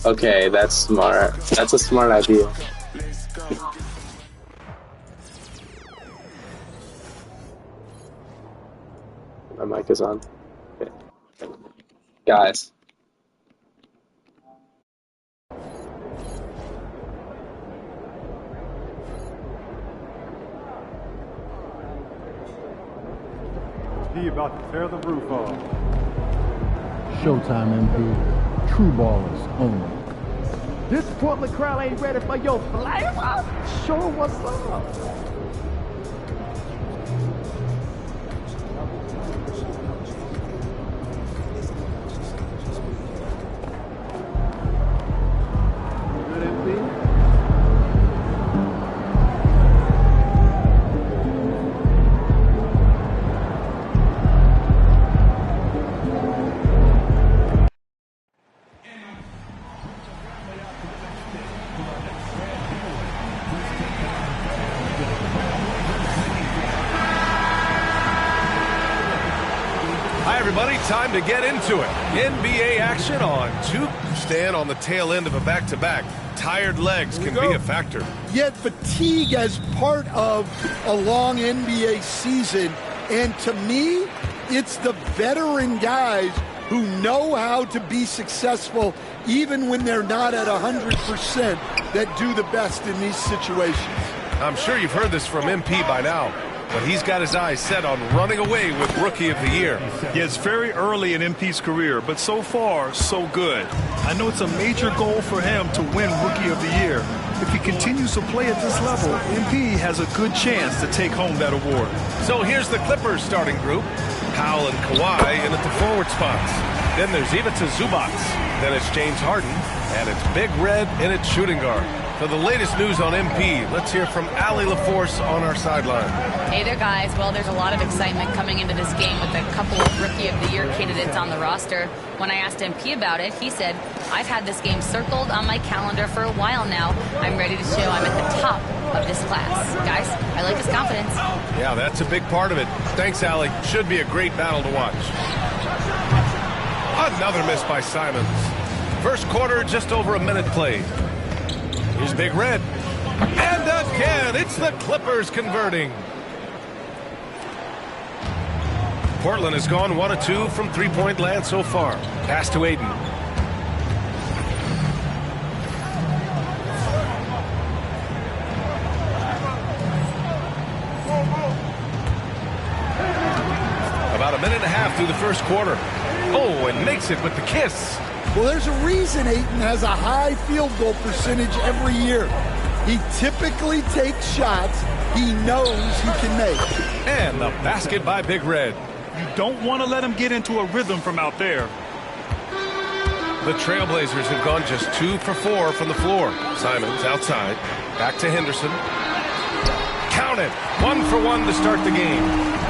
Okay, that's smart. That's a smart idea. My mic is on. Okay. Guys. He about to tear the roof off. Showtime, MP. True ballers only. This Portland crowd ain't ready for your flavor? Sure, what's up? Everybody, time to get into it. NBA action on Tuesday on the tail end of a back-to-back. Tired legs can be a factor. Yet fatigue as part of a long NBA season. And to me, it's the veteran guys who know how to be successful even when they're not at 100% that do the best in these situations. I'm sure you've heard this from MP by now, but he's got his eyes set on running away with Rookie of the Year. Yeah, it's very early in MP's career, but so far, so good. I know it's a major goal for him to win Rookie of the Year. If he continues to play at this level, MP has a good chance to take home that award. So here's the Clippers starting group. Powell and Kawhi in at the forward spots. Then there's Ivica Zubac. Then it's James Harden. And it's Big Red in its shooting guard. For the latest news on MP, let's hear from Allie LaForce on our sideline. Hey there, guys. Well, there's a lot of excitement coming into this game with a couple of Rookie of the Year candidates on the roster. When I asked MP about it, he said, I've had this game circled on my calendar for a while now. I'm ready to show I'm at the top of this class. Guys, I like his confidence. Yeah, that's a big part of it. Thanks, Allie. Should be a great battle to watch. Another miss by Simons. First quarter, just over a minute played. Here's Big Red. And again, it's the Clippers converting. Portland has gone 1 of 2 from three-point land so far. Pass to Aiden. About a minute and a half through the first quarter. Oh, and makes it with the kiss. Well, there's a reason Ayton has a high field goal percentage every year. He typically takes shots he knows he can make. And the basket by Big Red. You don't want to let him get into a rhythm from out there. The Trailblazers have gone just 2 for 4 from the floor. Simons outside. Back to Henderson. Count it. 1 for 1 to start the game.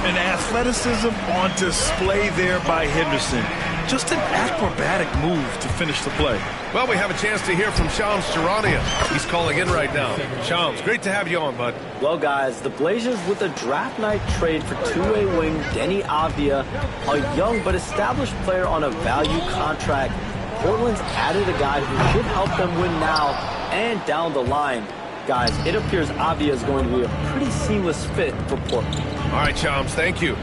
And athleticism on display there by Henderson. Just an acrobatic move to finish the play. Well, we have a chance to hear from Shams Charania. He's calling in right now. Shams, great to have you on, bud. Well, guys, the Blazers with a draft night trade for two-way wing Denny Avdia, a young but established player on a value contract. Portland's added a guy who should help them win now and down the line. Guys, it appears Avdia is going to be a pretty seamless fit for Portland. All right, Shams, thank you.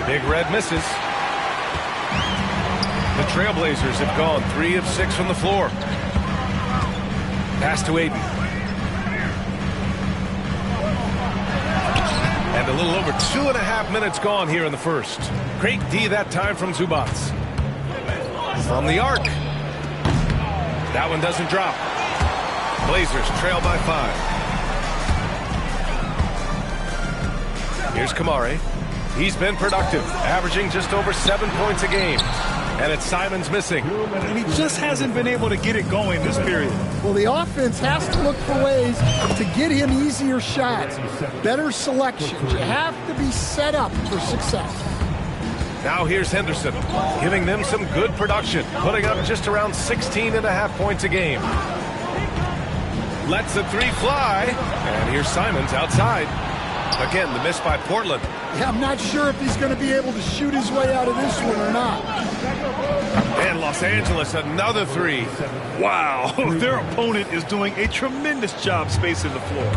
Big Red misses. The Trailblazers have gone 3 of 6 from the floor. Pass to Aiden. And a little over 2.5 minutes gone here in the first. Great D that time from Zubac. From the arc. That one doesn't drop. Blazers trail by 5. Here's Kamare. He's been productive, averaging just over 7 points a game. And it's Simons missing. And he just hasn't been able to get it going this period. Well, the offense has to look for ways to get him easier shots, better selections. You have to be set up for success. Now here's Henderson, giving them some good production, putting up just around 16.5 points a game. Lets the 3 fly, and here's Simons outside. Again, the miss by Portland. Yeah, I'm not sure if he's going to be able to shoot his way out of this one or not. And lost Los Angeles, another three. Wow, their opponent is doing a tremendous job spacing the floor.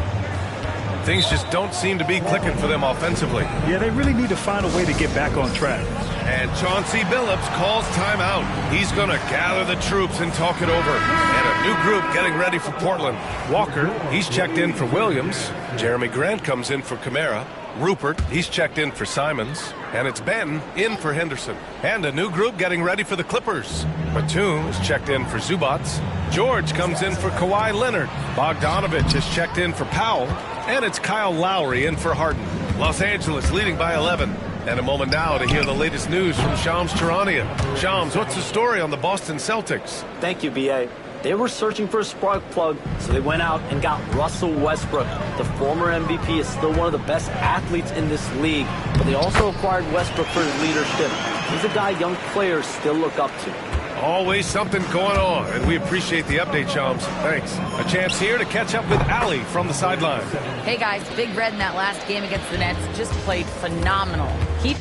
Things just don't seem to be clicking for them offensively. Yeah, they really need to find a way to get back on track. And Chauncey Billups calls timeout. He's going to gather the troops and talk it over. And a new group getting ready for Portland. Walker, he's checked in for Williams. Jeremy Grant comes in for Kamara. Rupert, he's checked in for Simons. And it's Ben in for Henderson. And a new group getting ready for the Clippers. Batum is checked in for Zubats. George comes in for Kawhi Leonard. Bogdanovich is checked in for Powell. And it's Kyle Lowry in for Harden. Los Angeles leading by 11. And a moment now to hear the latest news from Shams Charania. Shams, what's the story on the Boston Celtics? Thank you, B.A. They were searching for a spark plug, so they went out and got Russell Westbrook. The former MVP is still one of the best athletes in this league, but they also acquired Westbrook for his leadership. He's a guy young players still look up to. Always something going on, and we appreciate the update, Shams. Thanks. A chance here to catch up with Allie from the sideline. Hey guys, Big Red in that last game against the Nets just played phenomenal. He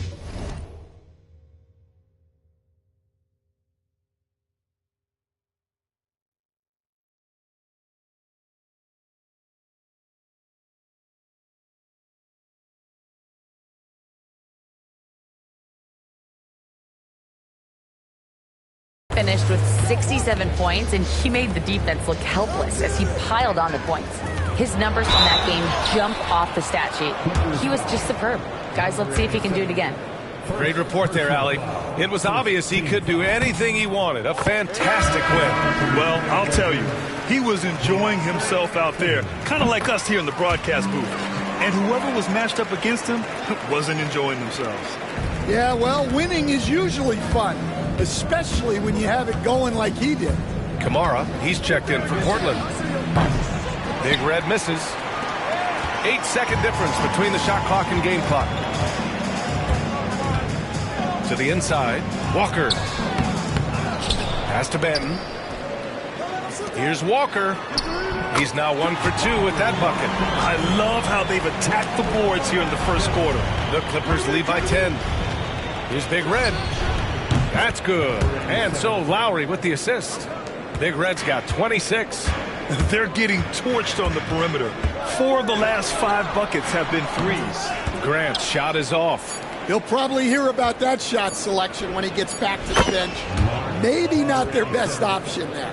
finished with 67 points, and he made the defense look helpless as he piled on the points. His numbers from that game jump off the stat sheet. He was just superb. Guys, let's see if he can do it again. Great report there, Allie. It was obvious he could do anything he wanted. A fantastic win. Well, I'll tell you, he was enjoying himself out there, kind of like us here in the broadcast booth. And whoever was matched up against him wasn't enjoying themselves. Yeah, well, winning is usually fun, especially when you have it going like he did. Kamara, he's checked in for Portland. Big Red misses. 8-second difference between the shot clock and game clock. To the inside, Walker. Pass to Benton. Here's Walker. He's now 1 for 2 with that bucket. I love how they've attacked the boards here in the first quarter. The Clippers lead by 10. Here's Big Red. That's good. And so Lowry with the assist. Big Red's got 26. They're getting torched on the perimeter. 4 of the last 5 buckets have been threes. Grant's shot is off. He'll probably hear about that shot selection when he gets back to the bench. Maybe not their best option there.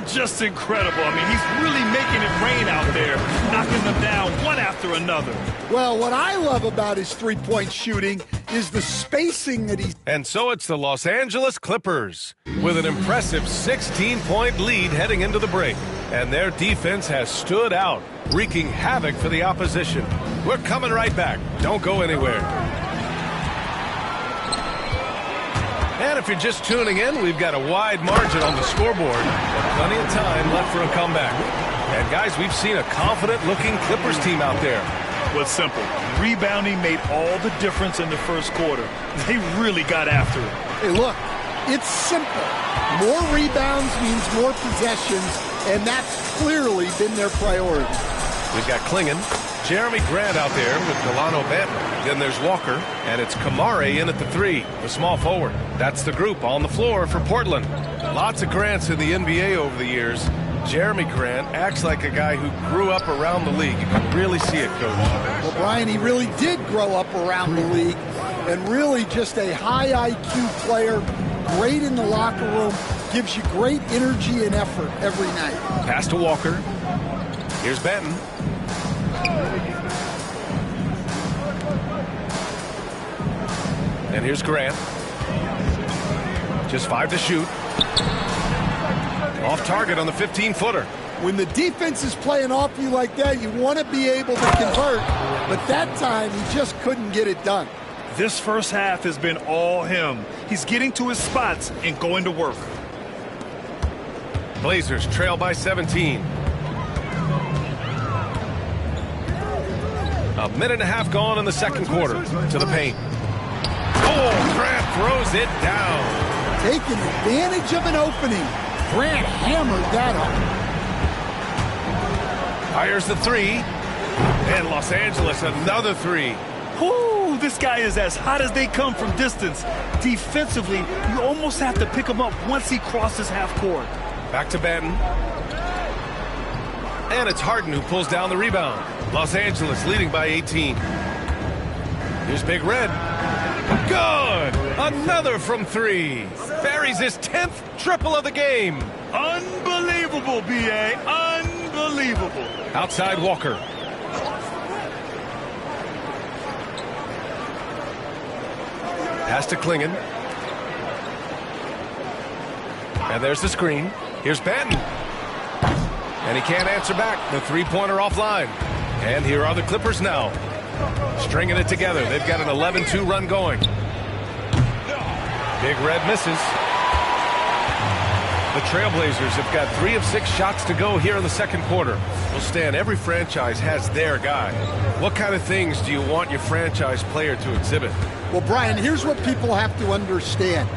Just incredible. I mean, he's really making it rain out there, knocking them down one after another. Well, what I love about his three-point shooting is the spacing that he's... And so it's the Los Angeles Clippers with an impressive 16-point lead heading into the break. And their defense has stood out, wreaking havoc for the opposition. We're coming right back. Don't go anywhere. And if you're just tuning in, we've got a wide margin on the scoreboard and plenty of time left for a comeback. And guys, we've seen a confident-looking Clippers team out there. Was simple. Rebounding made all the difference in the first quarter. They really got after it. Hey, look, it's simple. More rebounds means more possessions, and that's clearly been their priority. We've got Klingon, Jeremy Grant out there with Delano Banton. Then there's Walker, and it's Kamara in at the 3, the small forward. That's the group on the floor for Portland. Lots of Grants in the NBA over the years. Jeremy Grant acts like a guy who grew up around the league. You can really see it, Coach. Well, Brian, he really did grow up around the league, and really just a high IQ player, great in the locker room, gives you great energy and effort every night. Pass to Walker. Here's Benton. And here's Grant. Just 5 to shoot. Off target on the 15-footer. When the defense is playing off you like that, you want to be able to convert, but that time he just couldn't get it done. This first half has been all him. He's getting to his spots and going to work. Blazers trail by 17. A minute and a half gone in the second quarter. To the paint. Oh, Grant throws it down. Taking advantage of an opening. Grant hammered that up. Fires the 3. And Los Angeles another 3. Whoo, this guy is as hot as they come from distance. Defensively, you almost have to pick him up once he crosses half court. Back to Benton. And it's Harden who pulls down the rebound. Los Angeles leading by 18. Here's Big Red. Good! Another from three. Buries his 10th triple of the game. Unbelievable, B.A. Unbelievable. Outside Walker. Pass to Klingon. And there's the screen. Here's Benton. And he can't answer back. The three-pointer offline. And here are the Clippers now. Stringing it together. They've got an 11-2 run going. Big Red misses. The Trailblazers have got 3 of 6 shots to go here in the second quarter. Well, Stan, every franchise has their guy. What kind of things do you want your franchise player to exhibit? Well, Brian, here's what people have to understand.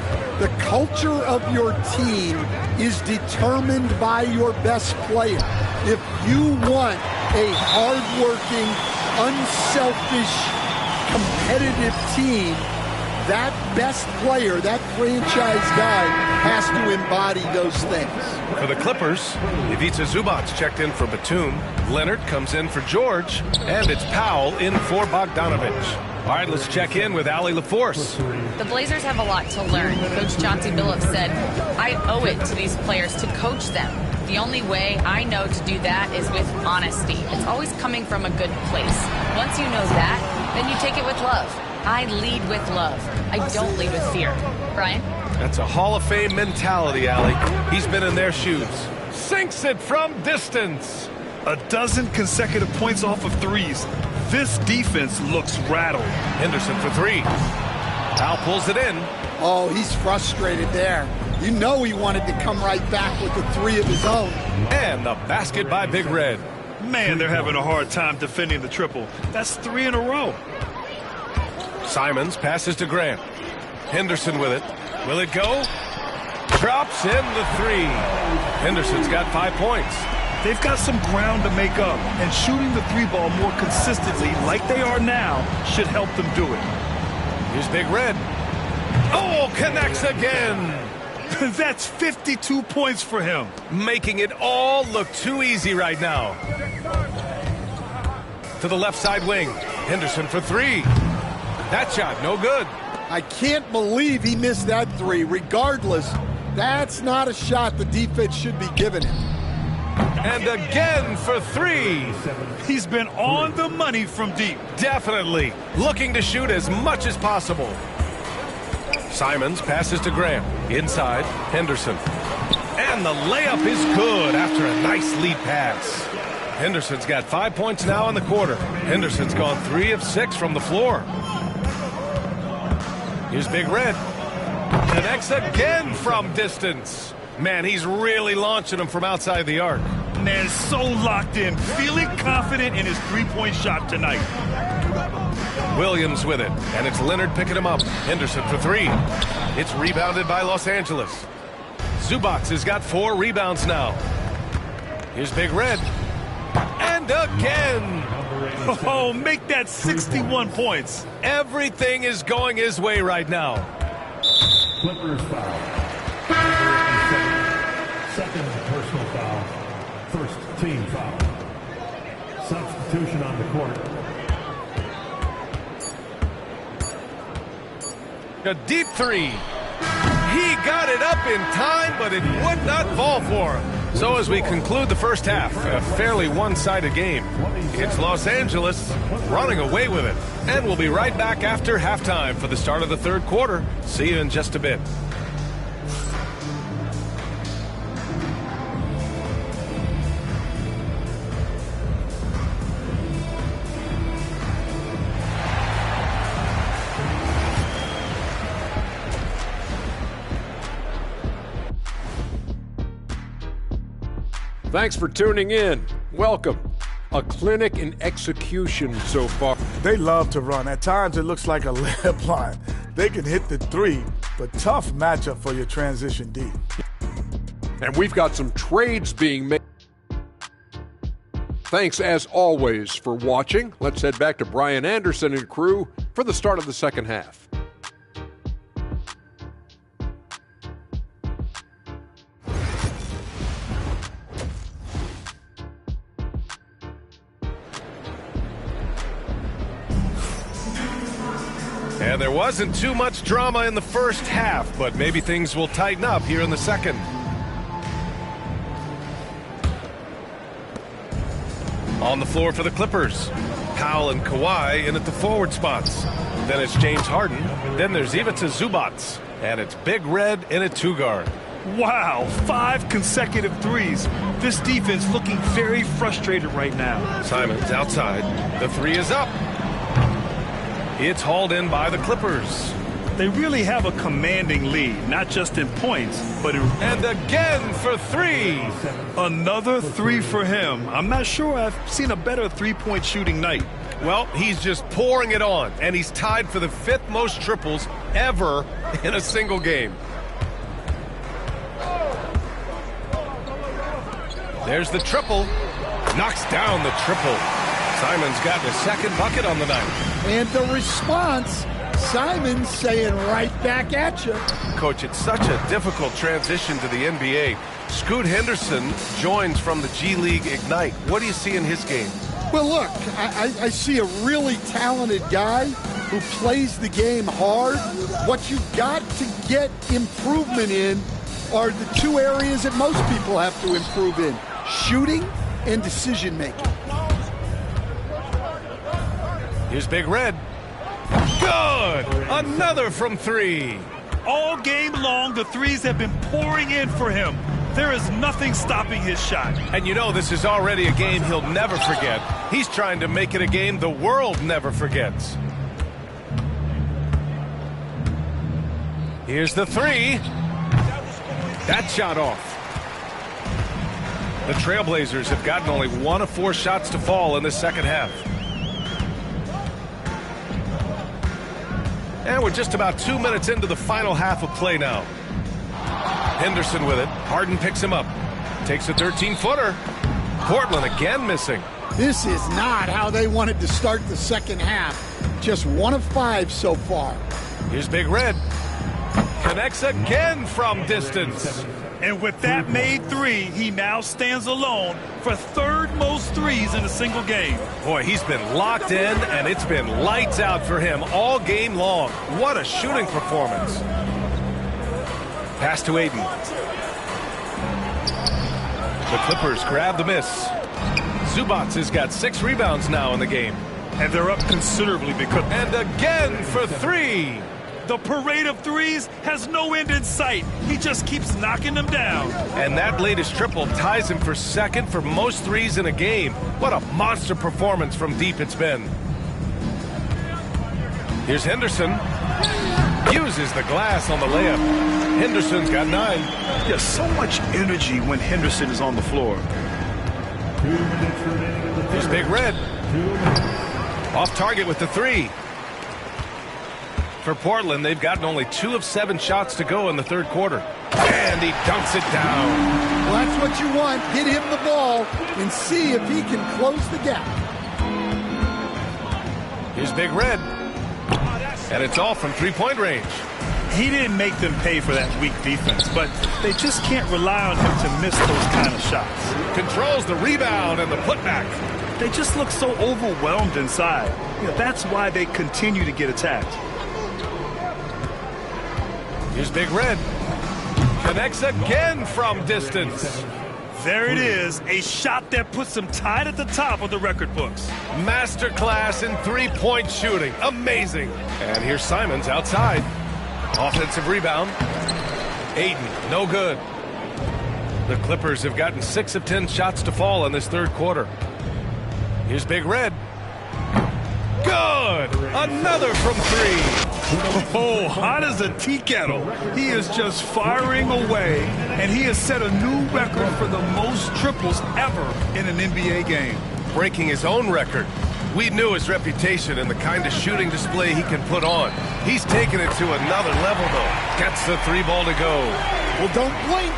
The culture of your team is determined by your best player. If you want a hardworking, unselfish, competitive team, that best player, that franchise guy, has to embody those things. For the Clippers, Ivica Zubac checked in for Batum. Leonard comes in for George. And it's Powell in for Bogdanovich. All right, let's check in with Allie LaForce. The Blazers have a lot to learn. Coach Chauncey Billups said, I owe it to these players to coach them. The only way I know to do that is with honesty. It's always coming from a good place. Once you know that, then you take it with love. I lead with love. I don't lead with fear. Brian? That's a Hall of Fame mentality, Allie. He's been in their shoes. Sinks it from distance. A dozen consecutive points off of threes. This defense looks rattled. Henderson for three. Powell pulls it in. Oh, he's frustrated there. You know he wanted to come right back with the three of his own. And the basket by Big Red. Man, they're having a hard time defending the triple. That's 3 in a row. Simons passes to Grant. Henderson with it. Will it go? Drops in the three. Henderson's got 5 points. They've got some ground to make up, and shooting the three ball more consistently like they are now should help them do it. Here's Big Red. Oh, connects again. That's 52 points for him. Making it all look too easy right now. To the left side wing. Henderson for three. That shot, no good. I can't believe he missed that three. Regardless, that's not a shot the defense should be giving him. And again for three. He's been on the money from deep. Definitely. Looking to shoot as much as possible. Simons passes to Graham. Inside, Henderson. And the layup is good after a nice lead pass. Henderson's got 5 points now in the quarter. Henderson's gone 3 of 6 from the floor. Here's Big Red. Connects again from distance. Man, he's really launching them from outside the arc. Man, so locked in, feeling confident in his three-point shot tonight. Williams with it, and it's Leonard picking him up. Henderson for three. It's rebounded by Los Angeles. Zubac has got 4 rebounds now. Here's Big Red. And again. Oh, make that 61 points. Everything is going his way right now. Clippers foul. Second personal foul. First team foul. Substitution on the court. A deep three. He got it up in time, but it would not fall for him. So as we conclude the first half, a fairly one-sided game. It's Los Angeles running away with it. And we'll be right back after halftime for the start of the third quarter. See you in just a bit. Thanks for tuning in. Welcome. A clinic in execution so far. They love to run. At times it looks like a layup line. They can hit the three, but tough matchup for your transition D. And we've got some trades being made. Thanks as always for watching. Let's head back to Brian Anderson and crew for the start of the second half. And there wasn't too much drama in the first half, but maybe things will tighten up here in the second. On the floor for the Clippers, Powell and Kawhi in at the forward spots. Then it's James Harden. Then there's Ivica Zubac. And it's Big Red in at two guard. Wow, 5 consecutive threes. This defense looking very frustrated right now. Simons outside. The three is up. It's hauled in by the Clippers. They really have a commanding lead, not just in points, but in... And again for three. Another three for him. I'm not sure I've seen a better three-point shooting night. Well, he's just pouring it on, and he's tied for the 5th most triples ever in a single game. There's the triple. Knocks down the triple. Simons got his second bucket on the night. And the response, Simons saying right back at you. Coach, it's such a difficult transition to the NBA. Scoot Henderson joins from the G League Ignite. What do you see in his game? Well, look, I see a really talented guy who plays the game hard. What you've got to get improvement in are the two areas that most people have to improve in: shooting and decision making. Here's Big Red. Good! Another from three. All game long, the threes have been pouring in for him. There is nothing stopping his shot. And you know this is already a game he'll never forget. He's trying to make it a game the world never forgets. Here's the three. That shot off. The Trailblazers have gotten only 1 of 4 shots to fall in the second half. And we're just about 2 minutes into the final half of play now. Henderson with it. Harden picks him up. Takes a 13-footer. Portland again missing. This is not how they wanted to start the second half. Just 1 of 5 so far. Here's Big Red. Connects again from distance. And with that made three, he now stands alone for 3rd most threes in a single game. Boy, he's been locked in, and it's been lights out for him all game long. What a shooting performance. Pass to Aiden. The Clippers grab the miss. Zubac has got 6 rebounds now in the game. And they're up considerably because... And again for three. The parade of threes has no end in sight. He just keeps knocking them down. And that latest triple ties him for 2nd for most threes in a game. What a monster performance from deep it's been. Here's Henderson. Uses the glass on the layup. Henderson's got 9. There's so much energy when Henderson is on the floor. Here's Big Red. Off target with the three. For Portland, they've gotten only 2 of 7 shots to go in the 3rd quarter. And he dunks it down. Well, that's what you want. Get him the ball and see if he can close the gap. Here's Big Red. And it's all from 3-point range. He didn't make them pay for that weak defense, but they just can't rely on him to miss those kind of shots. Controls the rebound and the putback. They just look so overwhelmed inside. You know, that's why they continue to get attacked. Here's Big Red. Connects again from distance. There it is, a shot that puts him tied at the top of the record books. Masterclass in 3-point shooting. Amazing. And here's Simons outside. Offensive rebound. Aiden, no good. The Clippers have gotten 6 of 10 shots to fall in this 3rd quarter. Here's Big Red. Good! Another from 3. Oh, hot as a tea kettle. He is just firing away, and he has set a new record for the most triples ever in an NBA game. Breaking his own record. We knew his reputation and the kind of shooting display he can put on. He's taken it to another level, though. Gets the 3 ball to go. Well, don't blink,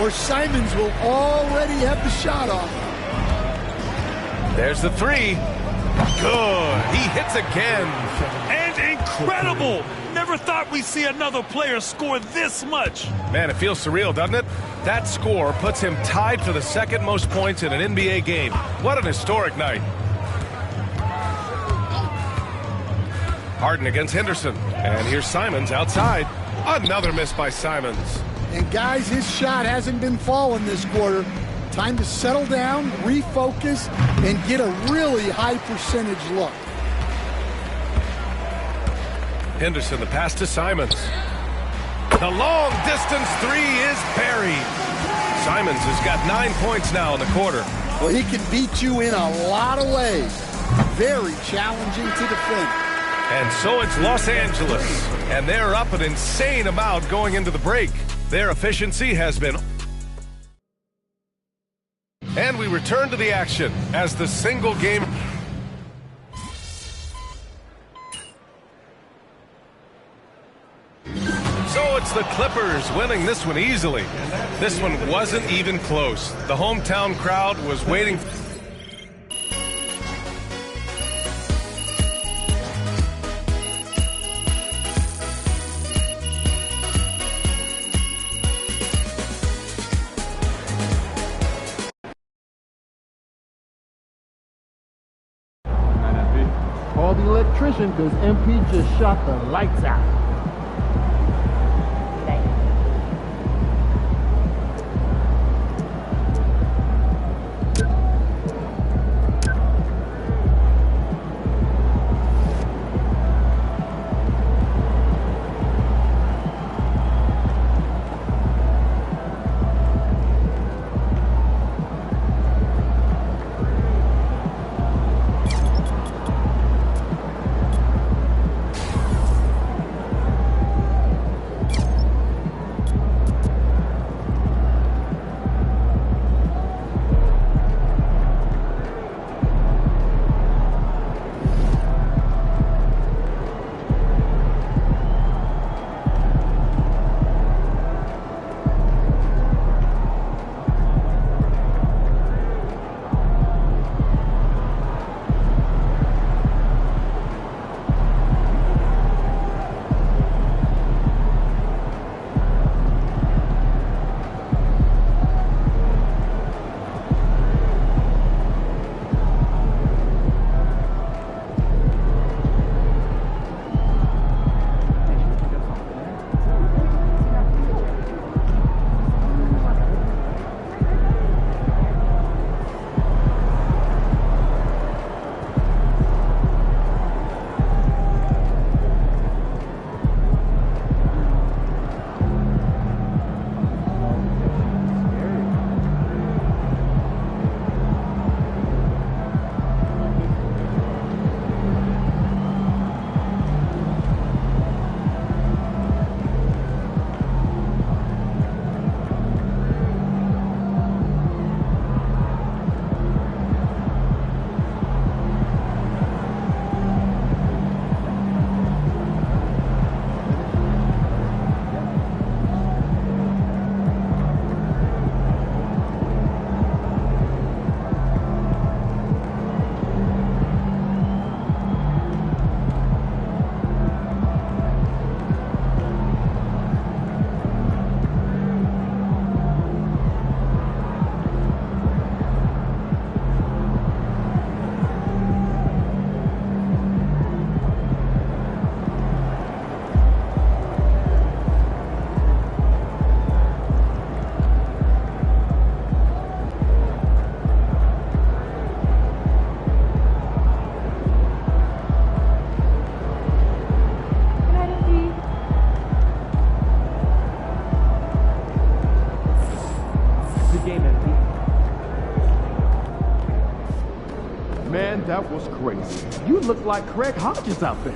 or Simons will already have the shot off. There's the 3. Good. He hits again. And incredible. Never thought we'd see another player score this much. Man, it feels surreal, doesn't it? That score puts him tied for the second most points in an NBA game. What an historic night. Harden against Henderson. And here's Simons outside. Another miss by Simons. And guys, his shot hasn't been falling this quarter. Time to settle down, refocus, and get a really high percentage look. Henderson, the pass to Simons. The long distance three is buried. Simons has got 9 points now in the quarter. Well, he can beat you in a lot of ways. Very challenging to defend. And so it's Los Angeles, and they're up an insane amount going into the break. Their efficiency has been... And we return to the action as the single game... So it's the Clippers winning this one easily. This one wasn't even close. The hometown crowd was waiting... Call the electrician because MP just shot the lights out. Man, that was crazy. You look like Craig Hodges out there.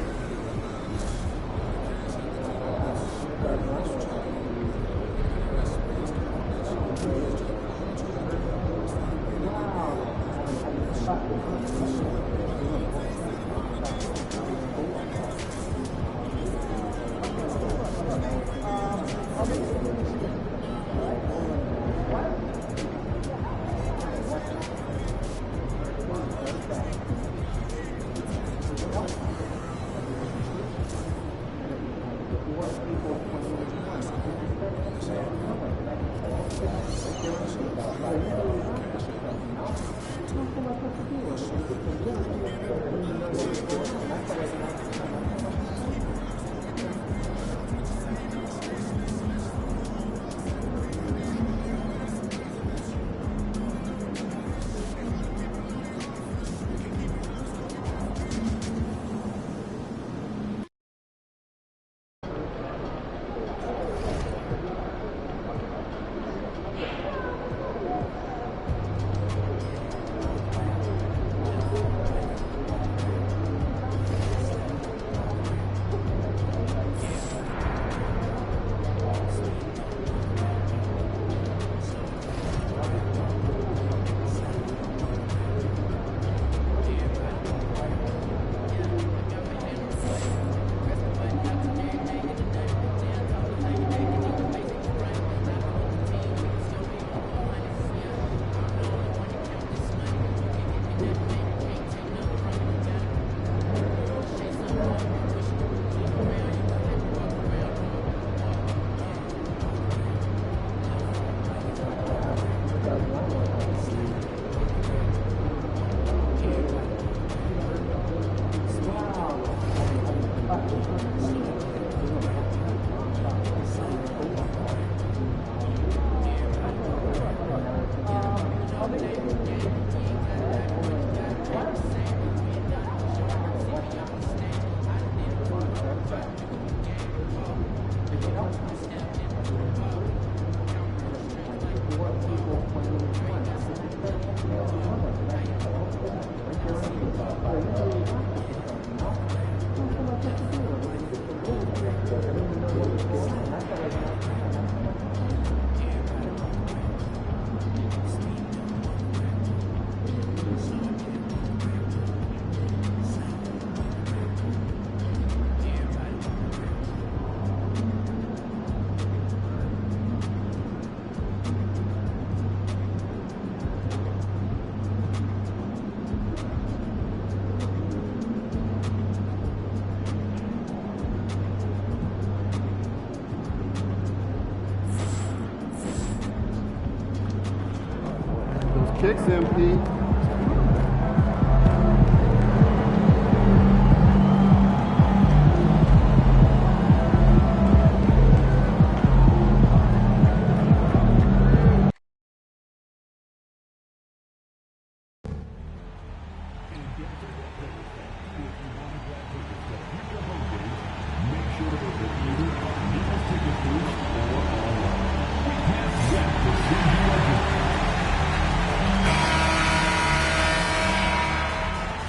Kicks, MP.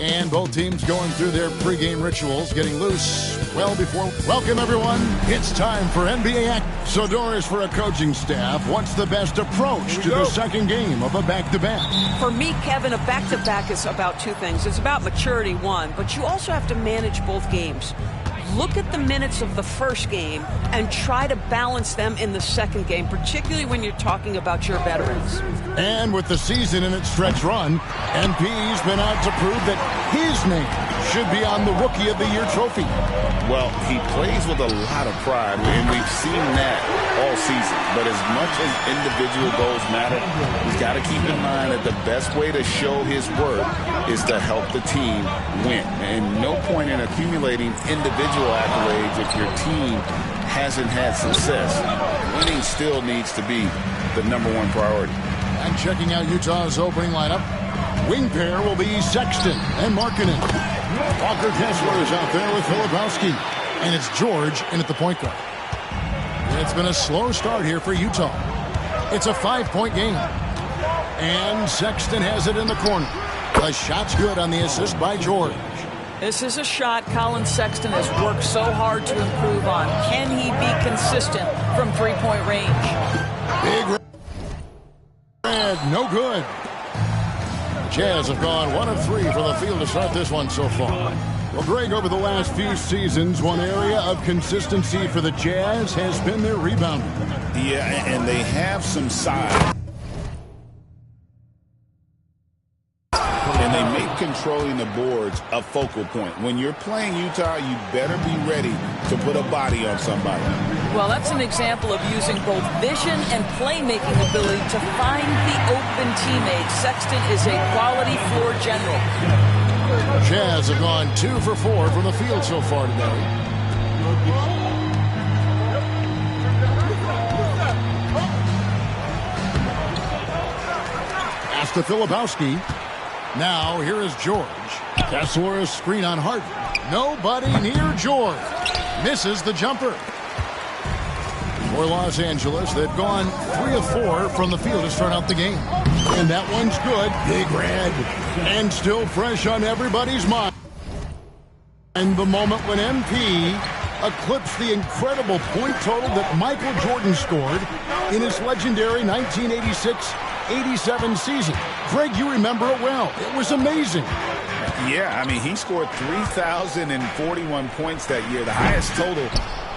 And both teams going through their pregame rituals, getting loose well before. Welcome, everyone. It's time for NBA Act. So, Doris, for a coaching staff, what's the best approach to the second game of a back-to-back? For me, Kevin, a back-to-back is about two things. It's about maturity, one, but you also have to manage both games. Look at the minutes of the first game and try to balance them in the second game, particularly when you're talking about your veterans. And with the season in its stretch run, MP's been out to prove that his name should be on the Rookie of the Year trophy. Well, he plays with a lot of pride, and we've seen that all season. But as much as individual goals matter, he's got to keep in mind that the best way to show his worth is to help the team win. And no point in accumulating individual accolades if your team hasn't had success. Winning still needs to be the #1 priority. And checking out Utah's opening lineup, wing pair will be Sexton and Markkanen. Walker Kessler is out there with Filipowski. And it's George in at the point guard. It's been a slow start here for Utah. It's a 5-point game. And Sexton has it in the corner. The shot's good on the assist by George. This is a shot Colin Sexton has worked so hard to improve on. Can he be consistent from three-point range? Big red, no good. The Jazz have gone 1 of 3 from the field to start this one so far. Well, Greg, over the last few seasons, one area of consistency for the Jazz has been their rebounding. Yeah, and they have some size. And they make controlling the boards a focal point. When you're playing Utah, you better be ready to put a body on somebody. Well, that's an example of using both vision and playmaking ability to find the open teammate. Sexton is a quality floor general. Jazz have gone 2 for 4 from the field so far today. To Filipowski. Now here is George. Kessler is screen on Harden. Nobody near George. Misses the jumper. For Los Angeles, they've gone 3 of 4 from the field to start out the game. And that one's good. Big Red. And still fresh on everybody's mind. And the moment when MP eclipsed the incredible point total that Michael Jordan scored in his legendary 1986-87 season. Greg, you remember it well. It was amazing. Yeah, I mean, he scored 3,041 points that year, the highest total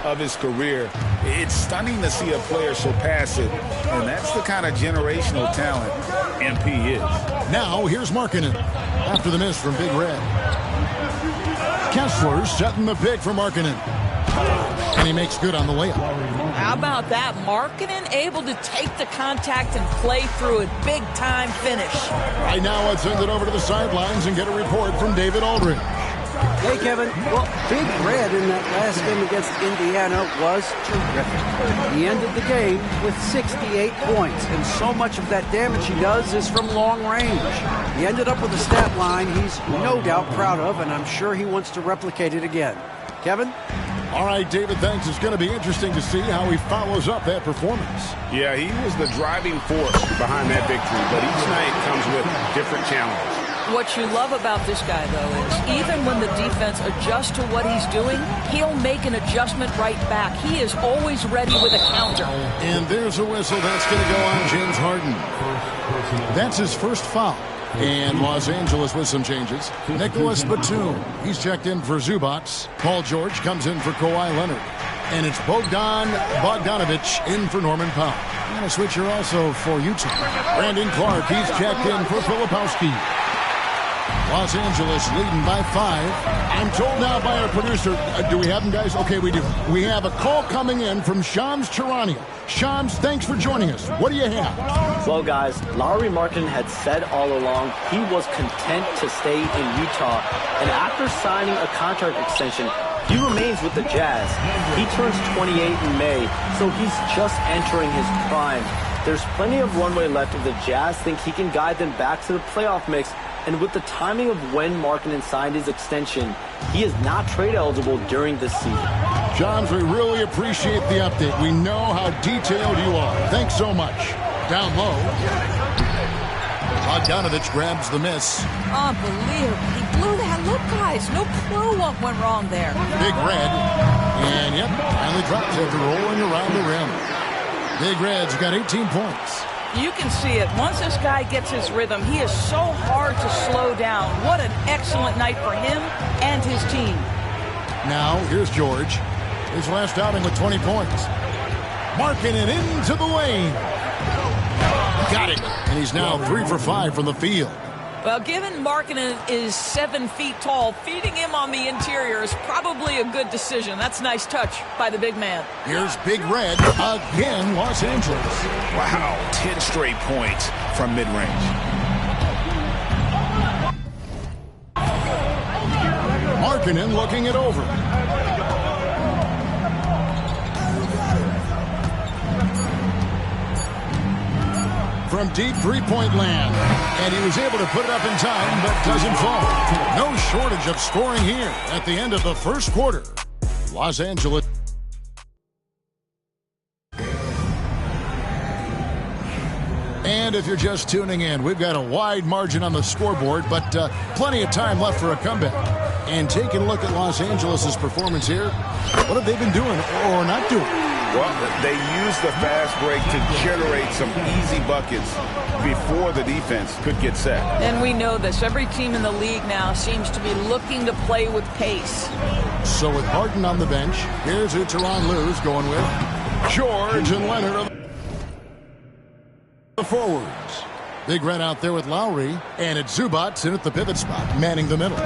of his career. It's stunning to see a player surpass it, and that's the kind of generational talent MP is. Now, here's Markkanen after the miss from Big Red. Kessler setting the pick for Markkanen. And he makes good on the layup. How about that? Markkanen able to take the contact and play through it. Big time finish. Right now, let's send it over to the sidelines and get a report from David Aldridge. Hey, Kevin. Well, Big Red in that last game against Indiana was terrific. He ended the game with 68 points, and so much of that damage he does is from long range. He ended up with a stat line he's no doubt proud of, and I'm sure he wants to replicate it again. Kevin? All right, David, thanks. It's going to be interesting to see how he follows up that performance. Yeah, he was the driving force behind that victory, but each night comes with different challenges. What you love about this guy, though, is even when the defense adjusts to what he's doing, he'll make an adjustment right back. He is always ready with a counter. And there's a whistle. That's going to go on James Harden. That's his first foul. And Los Angeles with some changes. Nicholas Batum. He's checked in for Zubats. Paul George comes in for Kawhi Leonard. And it's Bogdanovich in for Norman Powell. And a switcher also for Utah. Brandon Clark. He's checked in for Filipowski. Los Angeles leading by 5. I'm told now by our producer, do we have him, guys? Okay, we do. We have a call coming in from Shams Charania. Shams, thanks for joining us. What do you have? Well, guys, Lauri Markkanen had said all along he was content to stay in Utah. And after signing a contract extension, he remains with the Jazz. He turns 28 in May, so he's just entering his prime. There's plenty of runway left if the Jazz think he can guide them back to the playoff mix. And with the timing of when Markkanen signed his extension, he is not trade eligible during this season. Johns, we really appreciate the update. We know how detailed you are. Thanks so much. Down low. Bogdanovich grabs the miss. Unbelievable. He blew that look, guys. No clue what went wrong there. Big Red. And, yep, finally drops after rolling around the rim. Big Red's got 18 points. You can see it. Once this guy gets his rhythm, he is so hard to slow down. What an excellent night for him and his team. Now, here's George. His last outing with 20 points. Markkanen into the lane. Got it. And he's now 3 for 5 from the field. Well, given Markkanen is 7 feet tall, feeding him on the interior is probably a good decision. That's a nice touch by the big man. Here's Big Red again, Los Angeles. Wow, 10 straight points from mid-range. Markkanen looking it over. From deep three-point land. And he was able to put it up in time, but doesn't fall. No shortage of scoring here at the end of the first quarter. Los Angeles. And if you're just tuning in, we've got a wide margin on the scoreboard, but plenty of time left for a comeback. And taking a look at Los Angeles' performance here, what have they been doing or not doing? Well, they used the fast break to generate some easy buckets before the defense could get set. And we know this. Every team in the league now seems to be looking to play with pace. So with Harden on the bench, here's who Tyronn Lue's going with. George and Leonard are the forwards. Big Red out there with Lowry, and it's Zubats in at the pivot spot, manning the middle.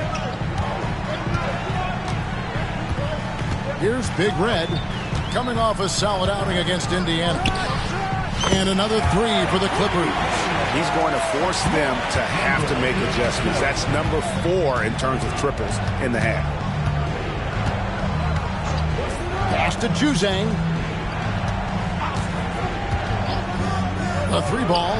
Here's Big Red. coming off a solid outing against Indiana. And another three for the Clippers. He's going to force them to have to make adjustments. That's number 4 in terms of triples in the half. Pass to Juzang. A 3 ball.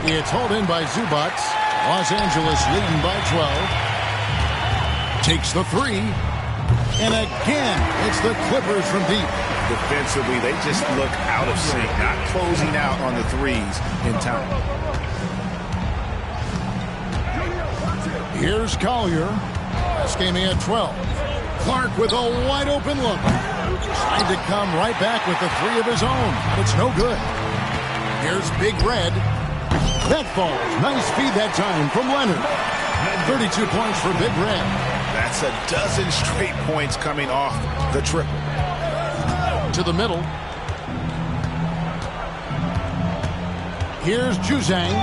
It's hauled in by Zubats. Los Angeles leading by 12. Takes the 3. And again, it's the Clippers from deep. Defensively, they just look out of sync, not closing out on the threes in time. Here's Collier. This game he had 12. Clark with a wide open look. Trying to come right back with the 3 of his own, but it's no good. Here's Big Red. That falls. Nice feed that time from Leonard. 32 points for Big Red. That's a dozen straight points coming off the triple. To the middle. Here's Juzang.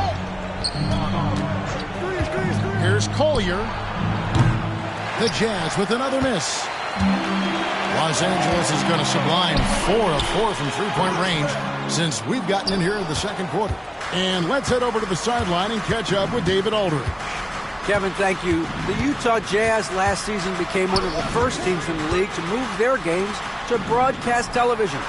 Here's Collier. The Jazz with another miss. Los Angeles is going to sublime 4 of 4 from three-point range since we've gotten in here in the second quarter. And let's head over to the sideline and catch up with David Aldridge. Kevin, thank you. The Utah Jazz last season became one of the first teams in the league to move their games to broadcast television.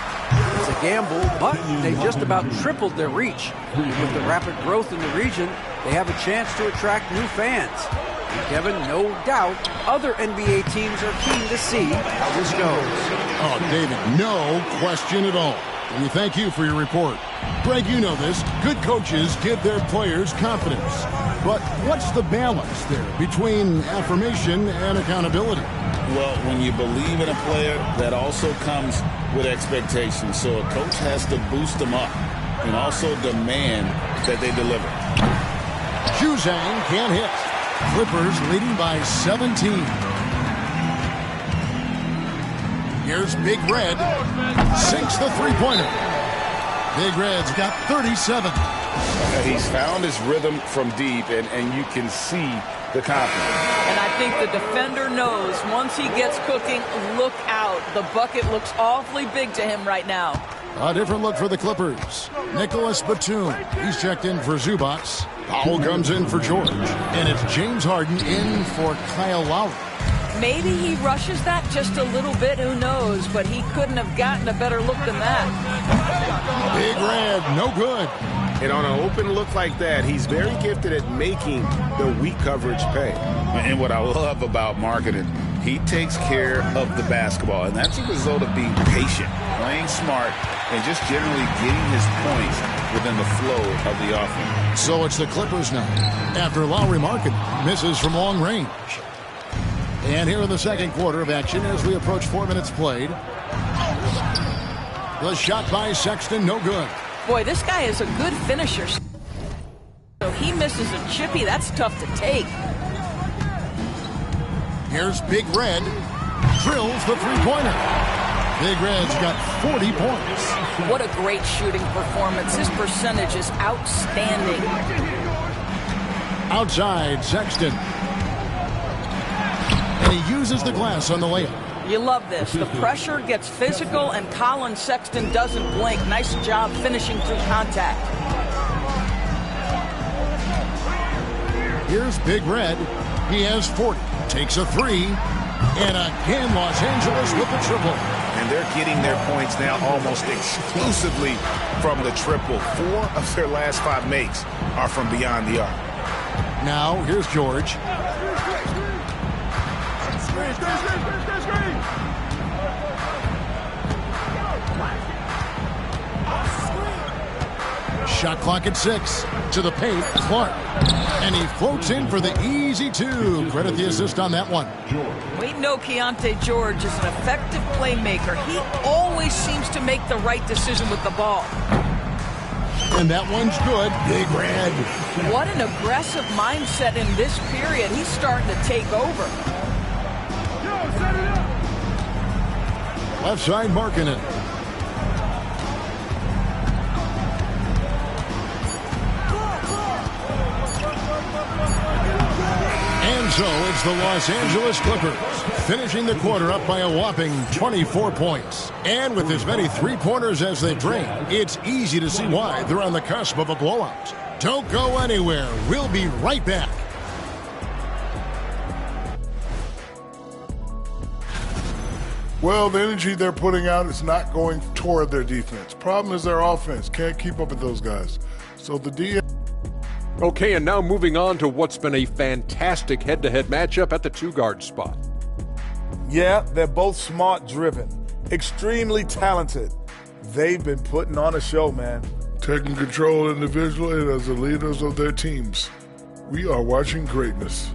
It's a gamble, but they've just about tripled their reach. With the rapid growth in the region, they have a chance to attract new fans. And Kevin, no doubt, other NBA teams are keen to see how this goes. Oh, David, no question at all. We thank you for your report. Greg, you know this. Good coaches give their players confidence. But what's the balance there between affirmation and accountability? Well, when you believe in a player, that also comes with expectations. So a coach has to boost them up and also demand that they deliver. Juzang can't hit. Clippers leading by 17. Here's Big Red. Sinks the three-pointer. Big Red's got 37. He's found his rhythm from deep, and you can see the confidence. And I think the defender knows once he gets cooking, look out. The bucket looks awfully big to him right now. A different look for the Clippers. Nicholas Batum. He's checked in for Zubats. Powell comes in for George. And it's James Harden in for Kyle Lowry. Maybe he rushes that just a little bit, who knows, but he couldn't have gotten a better look than that. Big Red, no good. And on an open look like that, he's very gifted at making the weak coverage pay. And what I love about marketing, he takes care of the basketball, and that's a result of being patient, playing smart, and just generally getting his points within the flow of the offense. So it's the Clippers now, after Lowry Market misses from long range. And here in the second quarter of action as we approach 4 minutes played. The shot by Sexton, no good. Boy, this guy is a good finisher. So he misses a chippy. That's tough to take. Here's Big Red. Drills the three-pointer. Big Red's got 40 points. What a great shooting performance. His percentage is outstanding. Outside, Sexton. And he uses the glass on the layup. You love this. The pressure gets physical, and Colin Sexton doesn't blink. Nice job finishing through contact. Here's Big Red. He has 40. Takes a three. And again, Los Angeles with the triple. And they're getting their points now almost exclusively from the triple. 4 of their last 5 makes are from beyond the arc. Now, here's George. Shot clock at 6. To the paint, Clark. And he floats in for the easy 2. Credit the assist on that one. We know Keontae George is an effective playmaker. He always seems to make the right decision with the ball. And that one's good. Big Red. What an aggressive mindset in this period. He's starting to take over. Left side marking it. And so It's the Los Angeles Clippers, finishing the quarter up by a whopping 24 points. And with as many three-pointers as they've drained, it's easy to see why they're on the cusp of a blowout. Don't go anywhere. We'll be right back. Well, the energy they're putting out is not going toward their defense. Problem is their offense. Can't keep up with those guys. So the DM... Okay, and now moving on to what's been a fantastic head-to-head matchup at the two-guard spot. Yeah, they're both smart-driven, extremely talented. They've been putting on a show, man. Taking control individually and as the leaders of their teams. We are watching greatness.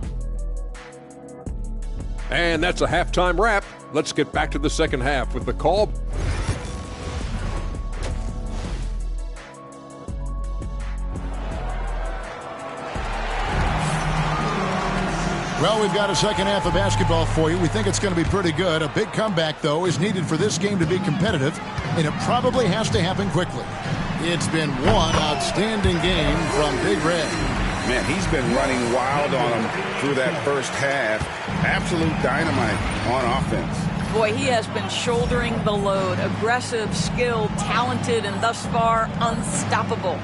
And that's a halftime wrap. Let's get back to the second half with the call. Well, we've got a second half of basketball for you. We think it's going to be pretty good. A big comeback, though, is needed for this game to be competitive, and it probably has to happen quickly. It's been one outstanding game from Big Red. Man, he's been running wild on him through that first half. Absolute dynamite on offense. Boy, he has been shouldering the load. Aggressive, skilled, talented, and thus far unstoppable.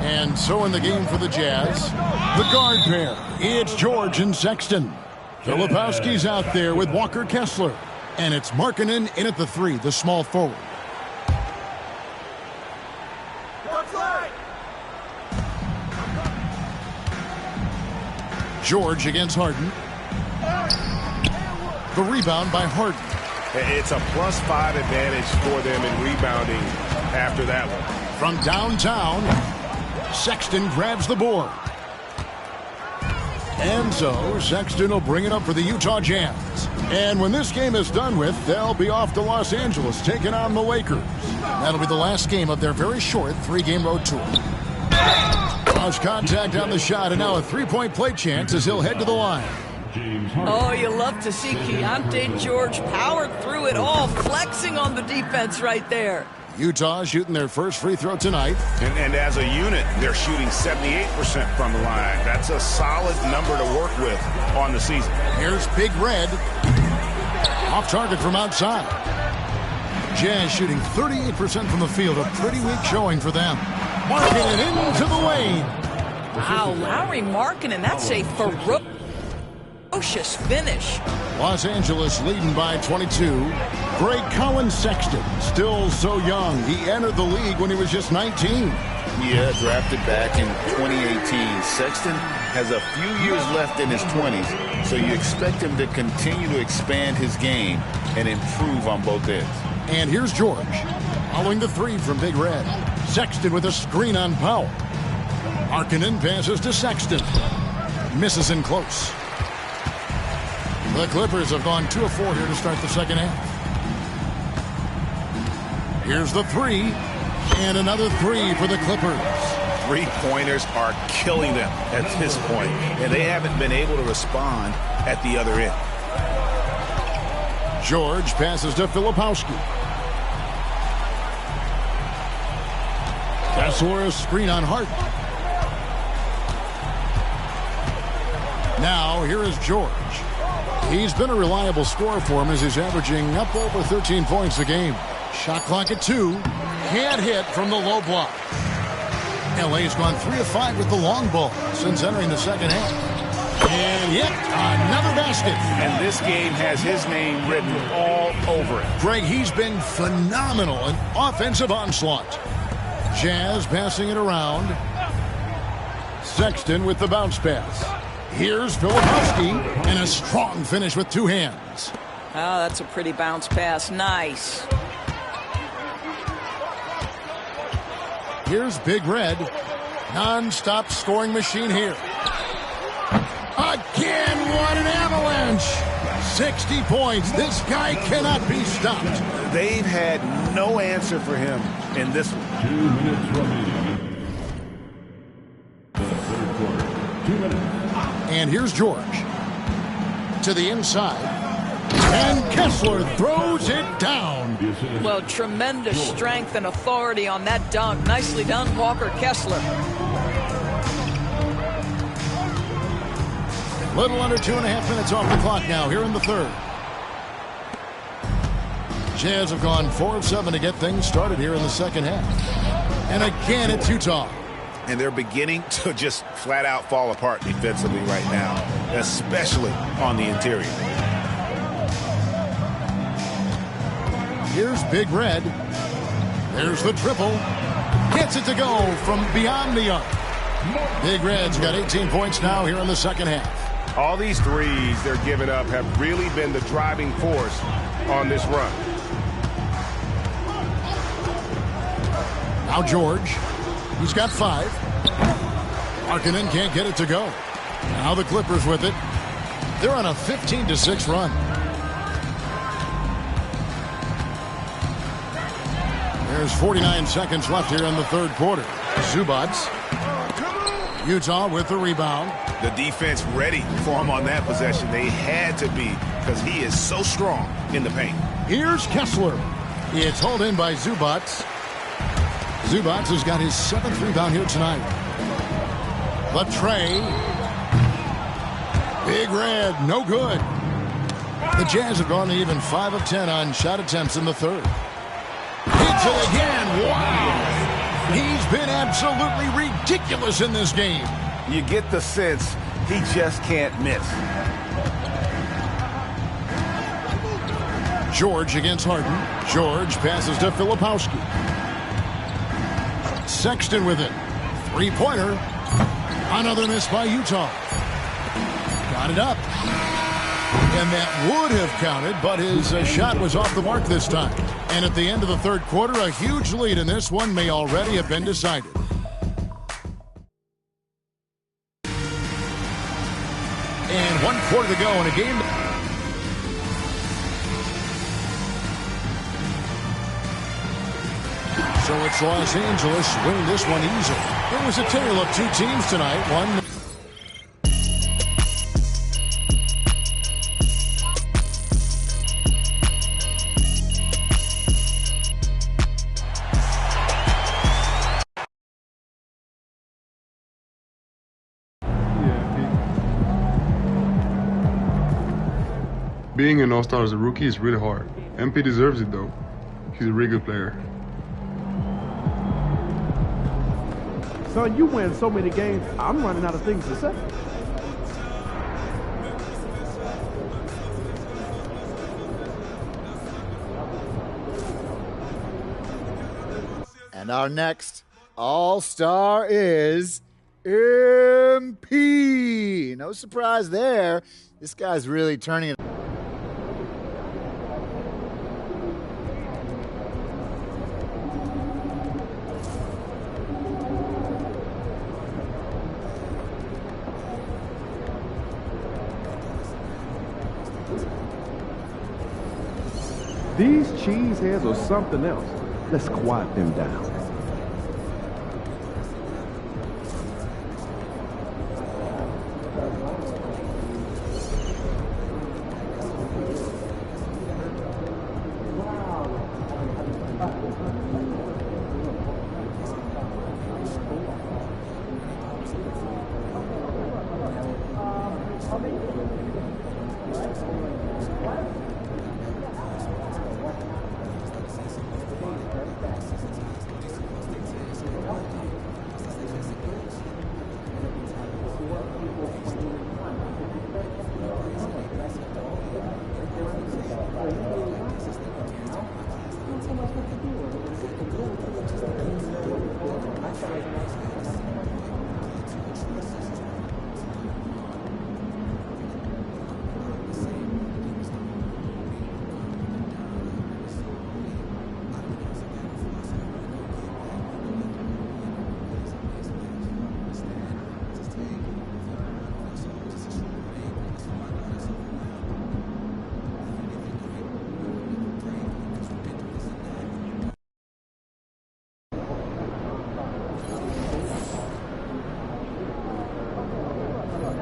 And so in the game for the Jazz, the guard pair. It's George and Sexton. Filipowski's out there with Walker Kessler. And it's Markkanen in at the three, the small forward. George against Harden. The rebound by Harden. It's a +5 advantage for them in rebounding after that one. From downtown, Sexton grabs the board. And so Sexton will bring it up for the Utah Jazz. And when this game is done with, they'll be off to Los Angeles taking on the Lakers. That'll be the last game of their very short three-game road tour. Lost contact on the shot, and now a three-point play chance as he'll head to the line. Oh, you love to see Keontae George powered through it all, flexing on the defense right there. Utah shooting their first free throw tonight. And as a unit, they're shooting 78% from the line. That's a solid number to work with on the season. Here's Big Red. Off target from outside. Jazz shooting 38% from the field. A pretty weak showing for them. Markkanen into the lane. Wow, Lauri Markkanen, that's a ferocious finish. Los Angeles leading by 22. Greg Collins Sexton, still so young. He entered the league when he was just 19. Yeah, drafted back in 2018. Sexton has a few years left in his 20s, so you expect him to continue to expand his game and improve on both ends. And here's George, following the three from Big Red. Sexton with a screen on Powell. Markkanen passes to Sexton. Misses in close. The Clippers have gone 2 of 4 here to start the second half. Here's the three. And another three for the Clippers. Three-pointers are killing them at this point, and they haven't been able to respond at the other end. George passes to Filipowski. Kessler, screen on Harden. Now, here is George. He's been a reliable scorer for him as he's averaging up over 13 points a game. Shot clock at 2. Can't hit from the low block. LA's gone 3 of 5 with the long ball since entering the second half. And yet another basket. And this game has his name written all over it. Greg, he's been phenomenal in offensive onslaught. Jazz passing it around. Sexton with the bounce pass. Here's Filipowski, and a strong finish with 2 hands. Oh, that's a pretty bounce pass. Nice. Here's Big Red. Non-stop scoring machine here. Again, what an avalanche. 60 points. This guy cannot be stopped. They've had no answer for him in this one. 2 minutes remaining. The third quarter. 2 minutes. And here's George. To the inside. And Kessler throws it down. Well, tremendous strength and authority on that dunk. Nicely done, Walker Kessler. Little under 2.5 minutes off the clock now here in the third. Jazz have gone 4 of 7 to get things started here in the second half. And again, it's Utah. And they're beginning to just flat out fall apart defensively right now, especially on the interior. Here's Big Red. There's the triple. Gets it to go from beyond the arc. Big Red's got 18 points now here in the second half. All these threes they're giving up have really been the driving force on this run. Now George. He's got 5. Markkanen can't get it to go. Now the Clippers with it. They're on a 15-6 run. There's 49 seconds left here in the third quarter. Zubac. Utah with the rebound. The defense ready for him on that possession. They had to be because he is so strong in the paint. Here's Kessler. It's hauled in by Zubac. Zubac has got his 7th rebound here tonight. Latrey. Big Red, no good. The Jazz have gone to even 5 of 10 on shot attempts in the third. Hits it again. Wow. He's been absolutely ridiculous in this game. You get the sense he just can't miss. George against Harden. George passes to Filipowski. Sexton with it. 3-pointer. Another miss by Utah. Got it up. And that would have counted, but his shot was off the mark this time. And at the end of the third quarter, a huge lead in this one may already have been decided. And 1 quarter to go in a game. So it's Los Angeles winning this one easily. It was a tale of 2 teams tonight. One. Being an all-star as a rookie is really hard. MP deserves it though. He's a really good player. Son, you win so many games, I'm running out of things to say. And our next all-star is MP. No surprise there. This guy's really turning it. These cheeseheads are something else. Let's quiet them down.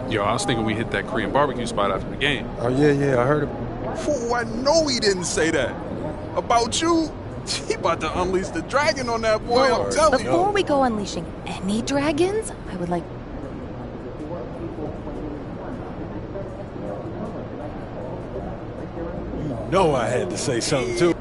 Yo, I was thinking we hit that Korean barbecue spot after the game. Oh, yeah, I heard it. Fool, I know he didn't say that. About you, he about to unleash the dragon on that boy, I'm telling you. Before we go unleashing any dragons, I would like... know I had to say something too.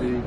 speed.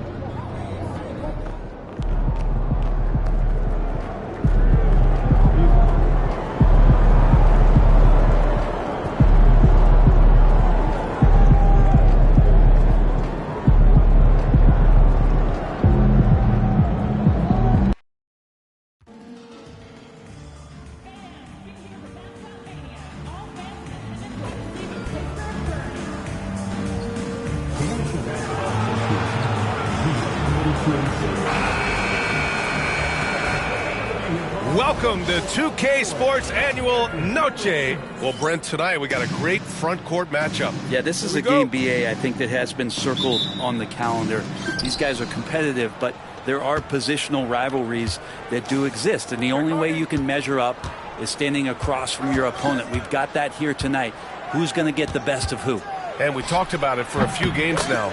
Welcome to 2K Sports Annual Noche. Well, Brent, tonight we got a great front court matchup. Yeah, this is a game, BA, I think, that has been circled on the calendar. These guys are competitive, but there are positional rivalries that do exist, and the only way you can measure up is standing across from your opponent. We've got that here tonight. Who's going to get the best of who? And we talked about it for a few games now.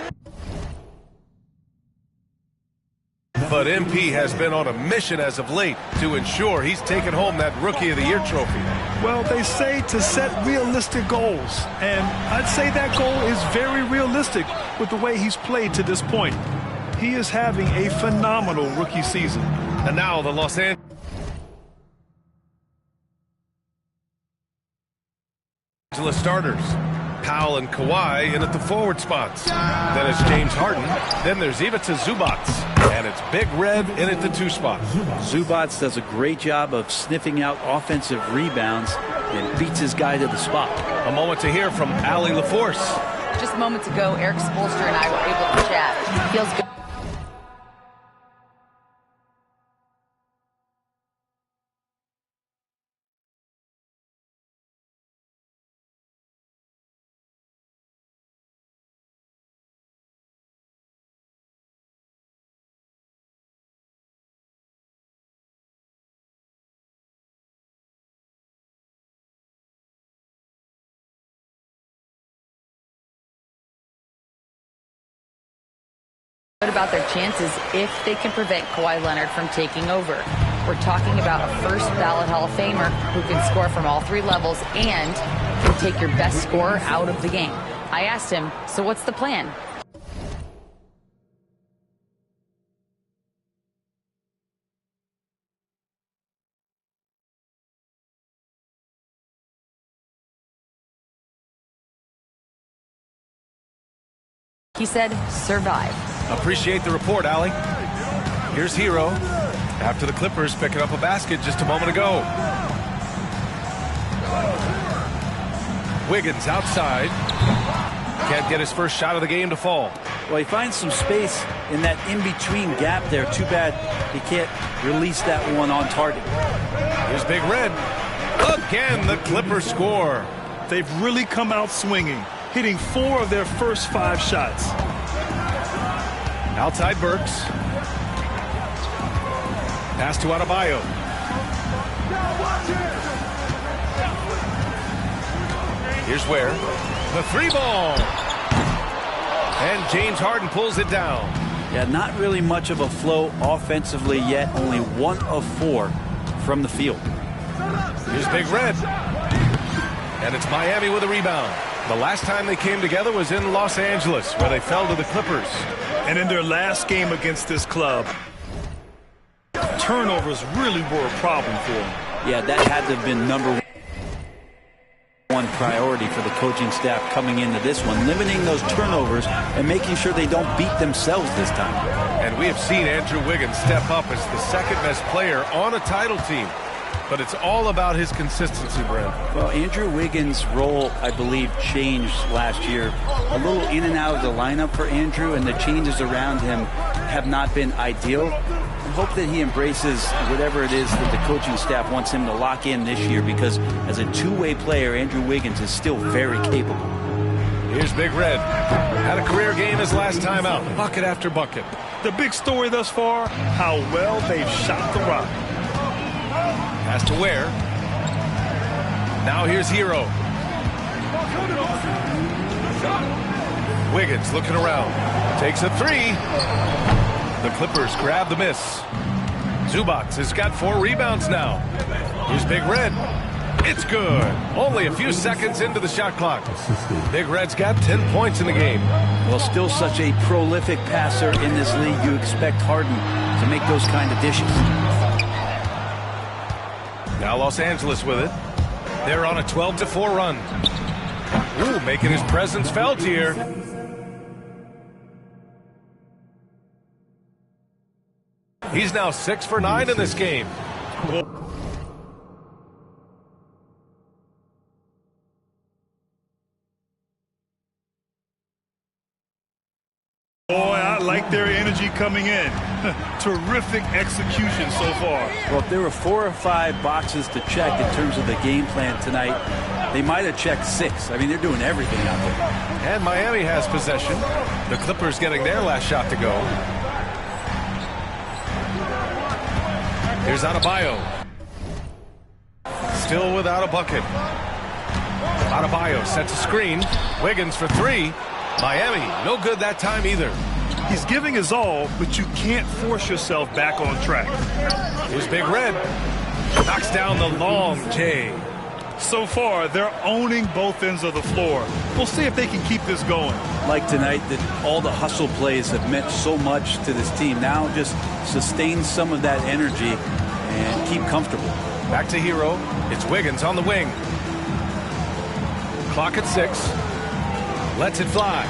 But MP has been on a mission as of late to ensure he's taken home that Rookie of the Year trophy. Well, they say to set realistic goals, and I'd say that goal is very realistic with the way he's played to this point. He is having a phenomenal rookie season. And now the Los Angeles starters. Powell and Kawhi in at the forward spots. Then it's James Harden. Then there's Ivica Zubac. And it's Big Red in at the 2 spot. Zubac does a great job of sniffing out offensive rebounds and beats his guy to the spot. A moment to hear from Allie LaForce. Just moments ago, Eric Spoelstra and I were able to chat. Feels good. About their chances if they can prevent Kawhi Leonard from taking over. We're talking about a first ballot Hall of Famer who can score from all 3 levels and can take your best scorer out of the game. I asked him, so what's the plan? He said, survive. Appreciate the report, Allie. Here's Hero after the Clippers picking up a basket just a moment ago. Wiggins outside. Can't get his first shot of the game to fall. Well, he finds some space in that in-between gap there. Too bad he can't release that one on target. Here's Big Red. Again, the Clippers score. They've really come out swinging, hitting 4 of their first 5 shots. Outside Burks. Pass to Adebayo. Here's Ware. The 3-ball. And James Harden pulls it down. Yeah, not really much of a flow offensively yet. Only 1 of 4 from the field. Here's Big Red. And it's Miami with a rebound. The last time they came together was in Los Angeles, where they fell to the Clippers. And in their last game against this club, turnovers really were a problem for them. Yeah, that had to have been number 1 priority for the coaching staff coming into this one, limiting those turnovers and making sure they don't beat themselves this time. And we have seen Andrew Wiggins step up as the second-best player on a title team. But it's all about his consistency, Brent. Well, Andrew Wiggins' role, I believe, changed last year. A little in and out of the lineup for Andrew, and the changes around him have not been ideal. I hope that he embraces whatever it is that the coaching staff wants him to lock in this year, because as a two-way player, Andrew Wiggins is still very capable. Here's Big Red. Had a career game his last time out, bucket after bucket. The big story thus far, how well they've shot the rock. Has to Ware. Now here's Hero. Wiggins looking around. Takes a 3. The Clippers grab the miss. Zubac has got 4 rebounds now. Here's Big Red. It's good. Only a few seconds into the shot clock. Big Red's got 10 points in the game. Well, still such a prolific passer in this league. You expect Harden to make those kind of dishes. Now Los Angeles with it. They're on a 12-4 run. Ooh, making his presence felt here. He's now 6 for 9 in this game. Boy, I like their energy coming in. Terrific execution so far. Well, if there were 4 or 5 boxes to check in terms of the game plan tonight, they might have checked 6. I mean, they're doing everything out there. And Miami has possession. The Clippers getting their last shot to go. Here's Adebayo. Still without a bucket. Adebayo sets a screen. Wiggins for 3. Miami, no good that time either. He's giving his all, but you can't force yourself back on track. Here's Big Red. Knocks down the long J. So far, they're owning both ends of the floor. We'll see if they can keep this going. Like tonight, that all the hustle plays have meant so much to this team. Now just sustain some of that energy and keep comfortable. Back to Hero. It's Wiggins on the wing. Clock at 6. Lets it fly.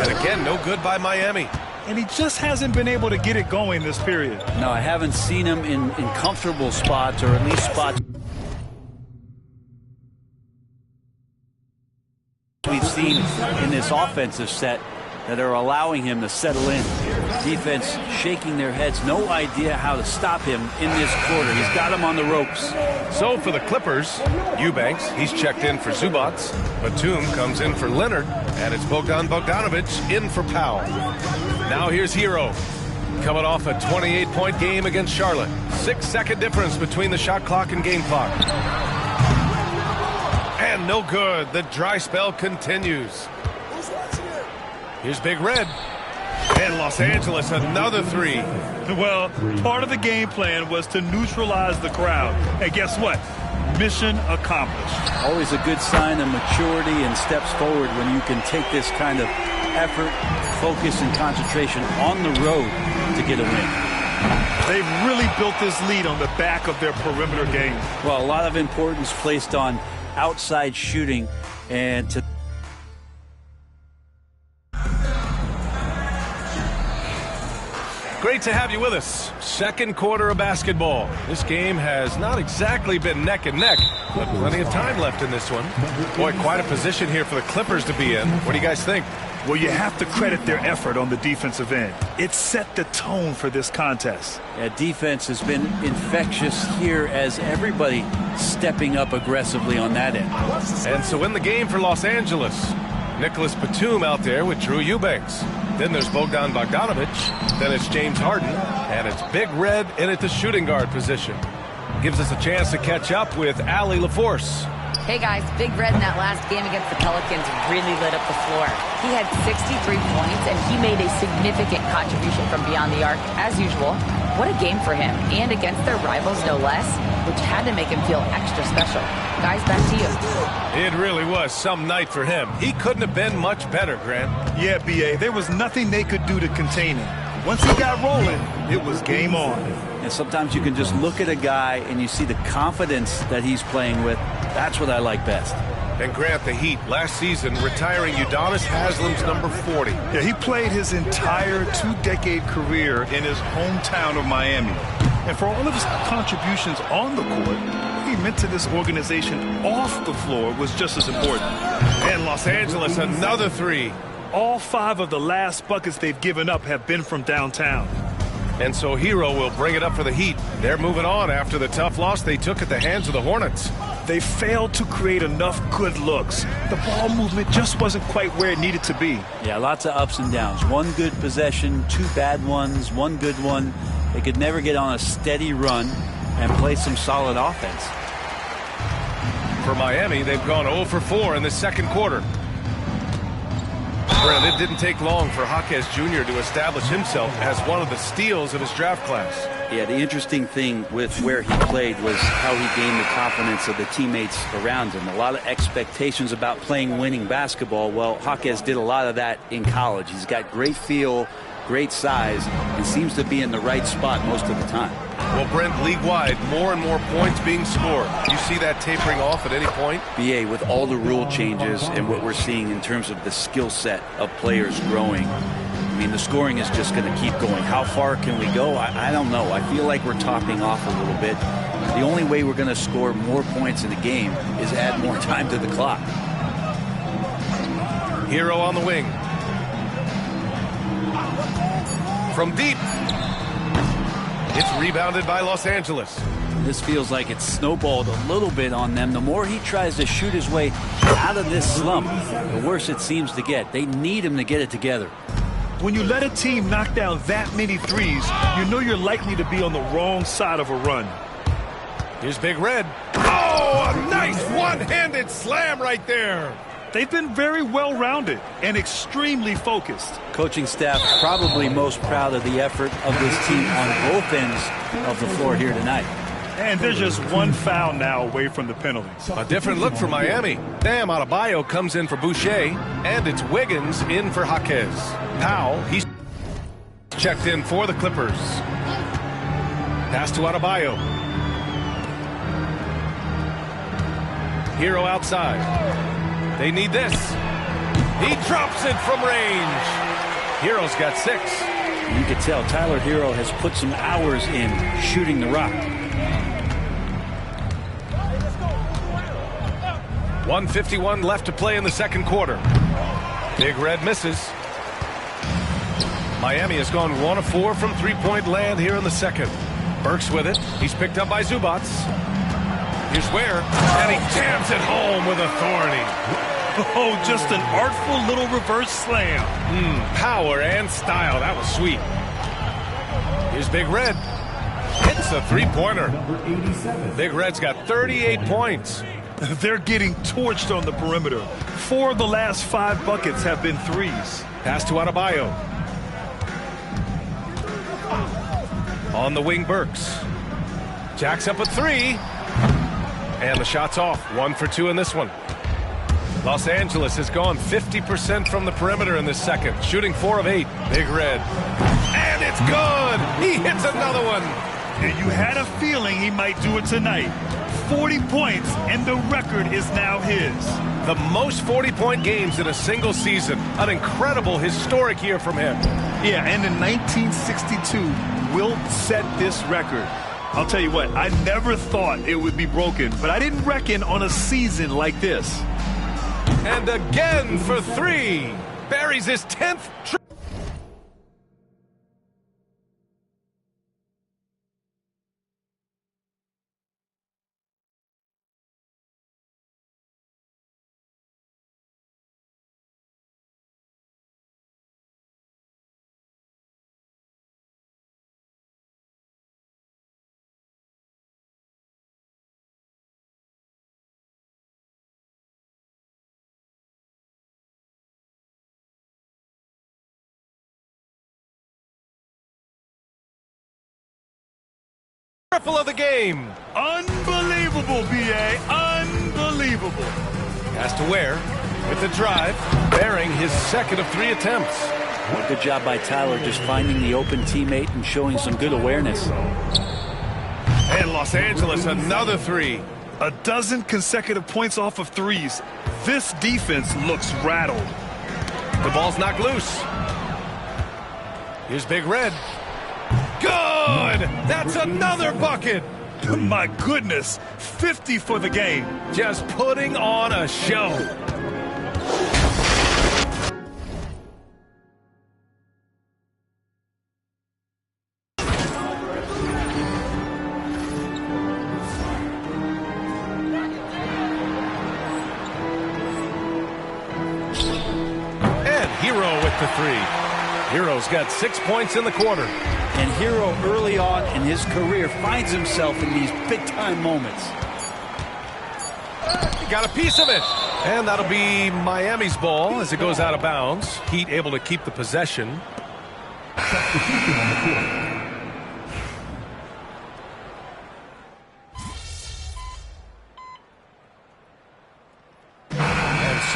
And again, no good by Miami. And he just hasn't been able to get it going this period. No, I haven't seen him in comfortable spots, or at least spots we've seen in this offensive set that are allowing him to settle in. Defense shaking their heads, no idea how to stop him in this quarter. He's got him on the ropes. So for the Clippers, Eubanks, he's checked in for Zubats. Batum comes in for Leonard, and it's Bogdan Bogdanovic in for Powell. Now here's Hero, coming off a 28-point game against Charlotte. 6-second difference between the shot clock and game clock. And no good. The dry spell continues. Here's Big Red. And Los Angeles, another 3. Well, part of the game plan was to neutralize the crowd. And guess what? Mission accomplished. Always a good sign of maturity and steps forward when you can take this kind of effort, focus, and concentration on the road to get a win. They've really built this lead on the back of their perimeter game. Well, a lot of importance placed on outside shooting, and to great to have you with us. Second quarter of basketball. This game has not exactly been neck and neck, but plenty of time left in this one. Boy, quite a position here for the Clippers to be in. What do you guys think? Well, you have to credit their effort on the defensive end. It set the tone for this contest. Yeah, defense has been infectious here as everybody stepping up aggressively on that end. And so in the game for Los Angeles, Nicholas Batum out there with Drew Eubanks. Then there's Bogdan Bogdanovic. Then it's James Harden. And it's Big Red in at the shooting guard position. Gives us a chance to catch up with Allie LaForce. Hey guys, Big Red in that last game against the Pelicans really lit up the floor. He had 63 points and he made a significant contribution from beyond the arc as usual. What a game for him, and against their rivals no less, which had to make him feel extra special. Guys, back to you. It really was some night for him. He couldn't have been much better, Grant. Yeah, B.A., there was nothing they could do to contain him. Once he got rolling, it was game on. And sometimes you can just look at a guy and you see the confidence that he's playing with. That's what I like best. And Grant, the Heat, last season, retiring Udonis Haslam's number 40. Yeah, he played his entire 2-decade career in his hometown of Miami. And for all of his contributions on the court, what he meant to this organization off the floor was just as important. And Los Angeles, another 3. All 5 of the last buckets they've given up have been from downtown. And so Hero will bring it up for the Heat. They're moving on after the tough loss they took at the hands of the Hornets. They failed to create enough good looks. The ball movement just wasn't quite where it needed to be. Yeah, lots of ups and downs. One good possession, 2 bad ones, 1 good one. They could never get on a steady run and play some solid offense. For Miami, they've gone 0 for 4 in the second quarter. Brent, it didn't take long for Jaquez Jr. to establish himself as one of the steals of his draft class. Yeah, the interesting thing with where he played was how he gained the confidence of the teammates around him. A lot of expectations about playing winning basketball. Well, Jaquez did a lot of that in college. He's got great feel, great size, and seems to be in the right spot most of the time. Well, Brent, league-wide, more and more points being scored. You see that tapering off at any point? BA, with all the rule changes and what we're seeing in terms of the skill set of players growing, I mean, the scoring is just going to keep going. How far can we go? I don't know. I feel like we're topping off a little bit. The only way we're going to score more points in the game is add more time to the clock. Hero on the wing. From deep. It's rebounded by Los Angeles. This feels like it's snowballed a little bit on them. The more he tries to shoot his way out of this slump, the worse it seems to get. They need him to get it together. When you let a team knock down that many threes, you know you're likely to be on the wrong side of a run. Here's Big Red. Oh, a nice one-handed slam right there. They've been very well-rounded and extremely focused. Coaching staff probably most proud of the effort of this team on both ends of the floor here tonight. And they're just one foul now away from the penalty. A different look for Miami. Bam Adebayo comes in for Boucher, and it's Wiggins in for Jaquez. Powell, he's checked in for the Clippers. Pass to Adebayo. Hero outside. They need this. He drops it from range. Hero's got 6. You can tell Tyler Hero has put some hours in shooting the rock. 1:51 left to play in the second quarter. Big Red misses. Miami has gone 1 of 4 from three-point land here in the second. Burks with it. He's picked up by Zubats. Here's Ware, and he jams it home with authority. Oh, just an artful little reverse slam. Power and style. That was sweet. Here's Big Red. Hits a three-pointer. Big Red's got 38 points. They're getting torched on the perimeter. 4 of the last 5 buckets have been threes. Pass to Adebayo. On the wing, Burks. Jacks up a 3. And the shot's off. 1 for 2 in this one. Los Angeles has gone 50% from the perimeter in this second. Shooting 4 of 8. Big Red. And it's good! He hits another one. And you had a feeling he might do it tonight. 40 points, and the record is now his. The most 40-point games in a single season. An incredible, historic year from him. Yeah, and in 1962, Wilt set this record. I'll tell you what, I never thought it would be broken, but I didn't reckon on a season like this. And again for 3. Buries his 10th triple. Triple of the game. Unbelievable, B.A. Unbelievable. Has to Ware with the drive, bearing his second of 3 attempts. Well, good job by Tyler just finding the open teammate and showing some good awareness. And Los Angeles, another 3. A dozen consecutive points off of threes. This defense looks rattled. The ball's knocked loose. Here's Big Red. Good! That's another bucket! My goodness, 50 for the game. Just putting on a show. And Hero with the 3. Hero's got 6 points in the quarter. And Hero early on in his career finds himself in these big-time moments. He got a piece of it. And that'll be Miami's ball as it goes out of bounds. Heat able to keep the possession.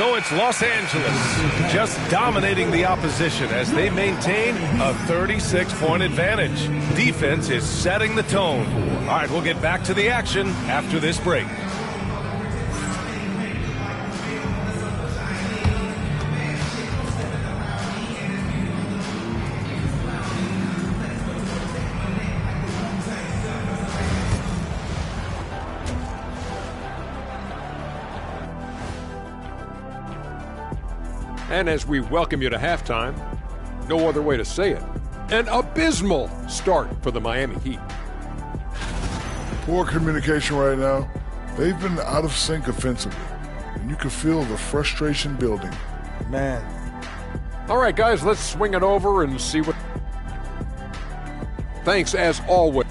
so it's Los Angeles just dominating the opposition as they maintain a 36-point advantage. Defense is setting the tone. All right, we'll get back to the action after this break. And as we welcome you to halftime, no other way to say it, an abysmal start for the Miami Heat. Poor communication right now. They've been out of sync offensively, and you can feel the frustration building. Man. All right, guys, let's swing it over and see what... Thanks, as always.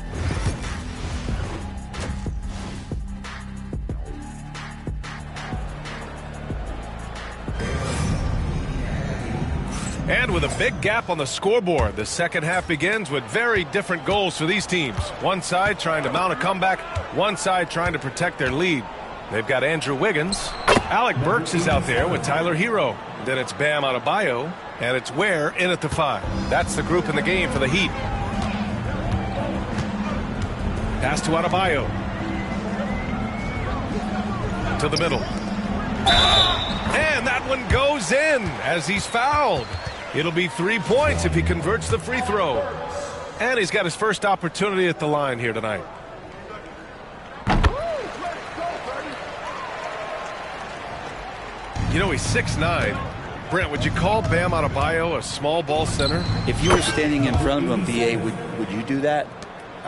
And with a big gap on the scoreboard, the second half begins with very different goals for these teams. One side trying to mount a comeback, one side trying to protect their lead. They've got Andrew Wiggins. Alec Burks is out there with Tyler Hero. Then it's Bam Adebayo, and it's Ware in at the 5. That's the group in the game for the Heat. Pass to Adebayo. To the middle. And that one goes in as he's fouled. It'll be 3 points if he converts the free throw. And he's got his first opportunity at the line here tonight. You know, he's 6'9". Brent, would you call Bam Adebayo a small ball center? If you were standing in front of him, BA, would you do that?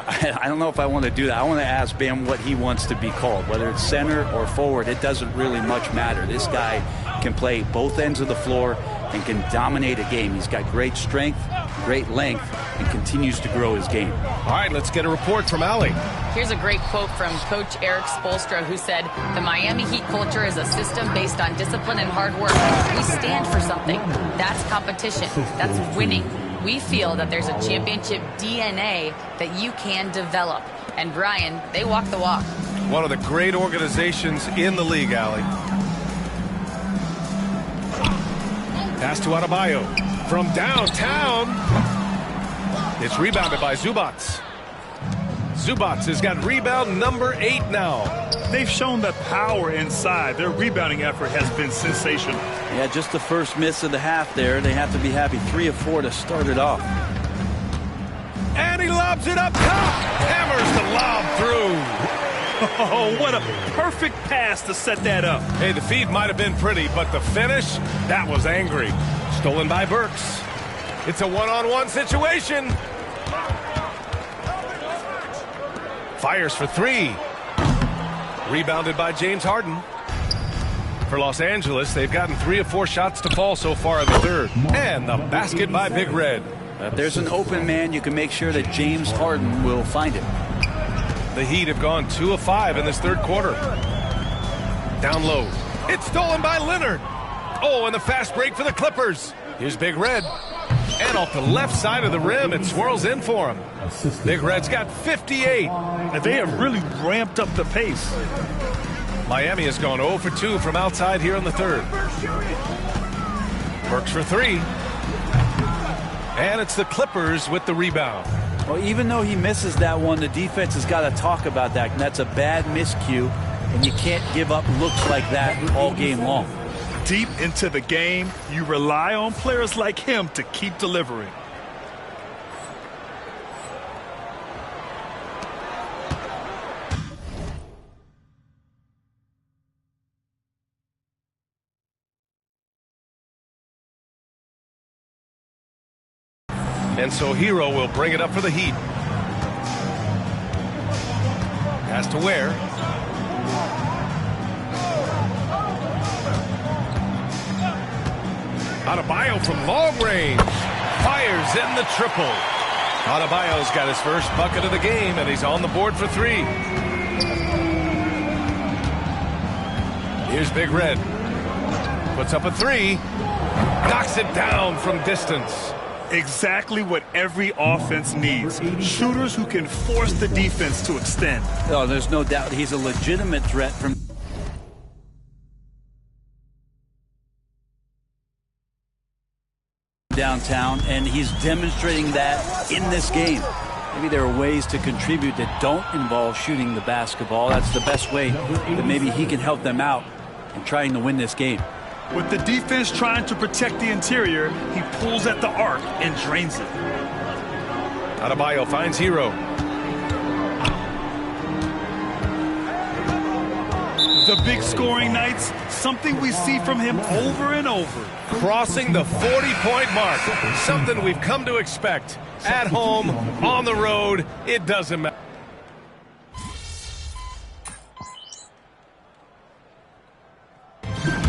I don't know if I want to do that. I want to ask Bam what he wants to be called, whether it's center or forward. It doesn't really much matter. This guy can play both ends of the floor and can dominate a game. He's got great strength, great length, and continues to grow his game. All right, let's get a report from Allie. Here's a great quote from Coach Eric Spoelstra, who said, "The Miami Heat culture is a system based on discipline and hard work. We stand for something. That's competition. That's winning. We feel that there's a championship DNA that you can develop." And Brian, they walk the walk. One of the great organizations in the league, Allie. Pass to Adebayo from downtown. It's rebounded by Zubats. Zubats has got rebound number 8 now. They've shown the power inside. Their rebounding effort has been sensational. Yeah, just the first miss of the half there. They have to be happy. 3 of 4 to start it off. And he lobs it up top. Hammers the lob through. Oh, what a perfect pass to set that up. Hey, the feed might have been pretty, but the finish, that was angry. Stolen by Burks. It's a one-on-one situation. Fires for 3. Rebounded by James Harden. For Los Angeles, they've gotten 3 of 4 shots to fall so far in the third. And the basket by Big Red. If there's an open man, you can make sure that James Harden will find it. The Heat have gone 2 of 5 in this third quarter. Down low. It's stolen by Leonard. Oh, and the fast break for the Clippers. Here's Big Red. And off the left side of the rim, it swirls in for him. Big Red's got 58. And they have really ramped up the pace. Miami has gone 0 for 2 from outside here in the third. Burks for 3. And it's the Clippers with the rebound. Well, even though he misses that one, the defense has got to talk about that. And that's a bad miscue, and you can't give up looks like that all game long. Deep into the game, you rely on players like him to keep delivering. And so Hero will bring it up for the Heat. Pass to Ware. Adebayo from long range. Fires in the triple. Adebayo's got his first bucket of the game, and he's on the board for 3. Here's Big Red. Puts up a 3. Knocks it down from distance. Exactly what every offense needs. Shooters who can force the defense to extend. Oh, there's no doubt he's a legitimate threat from he's demonstrating that in this game. Maybe there are ways to contribute that don't involve shooting the basketball. That's the best way that maybe he can help them out in trying to win this game. With the defense trying to protect the interior, he pulls at the arc and drains it. Adebayo finds Hero. The big scoring nights, something we see from him over and over. Crossing the 40-point mark, something we've come to expect. At home, on the road, it doesn't matter.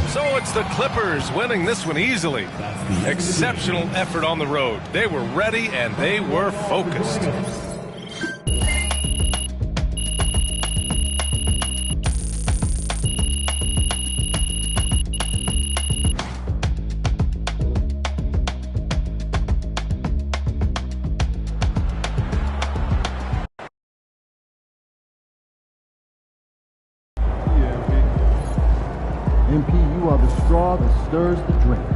So it's the Clippers winning this one easily. Exceptional effort on the road. They were ready and they were focused. MP, you are the straw that stirs the drink.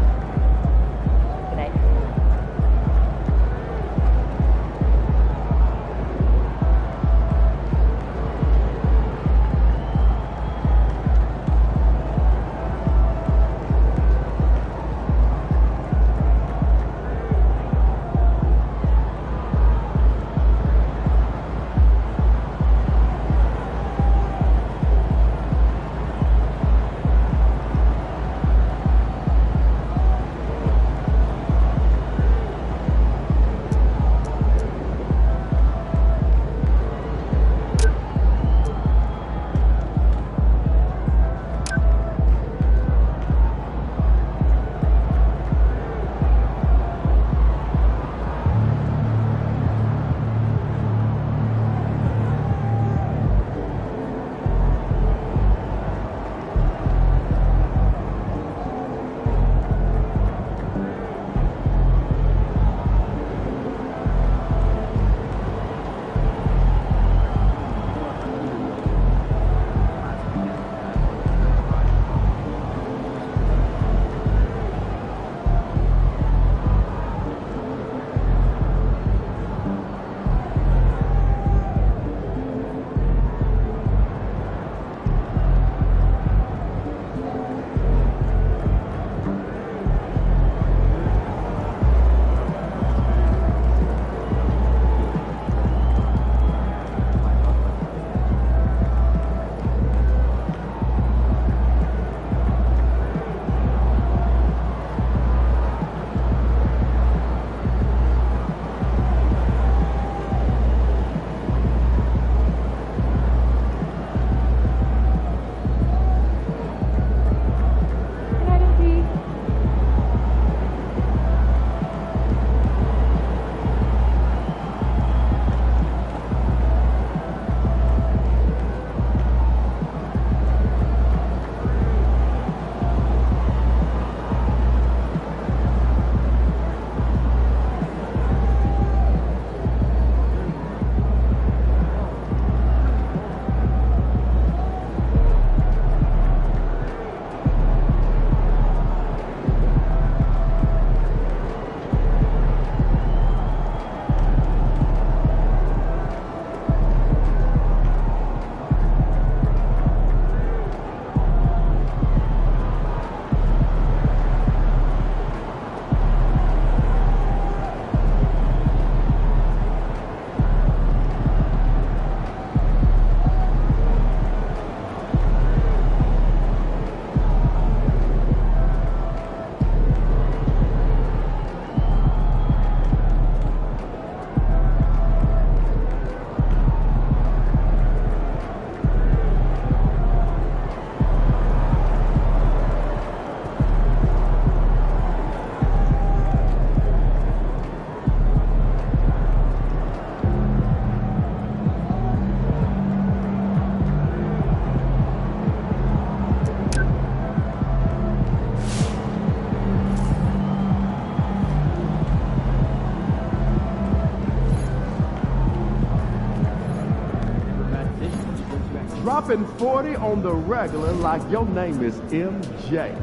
Dropping 40 on the regular like your name is MJ.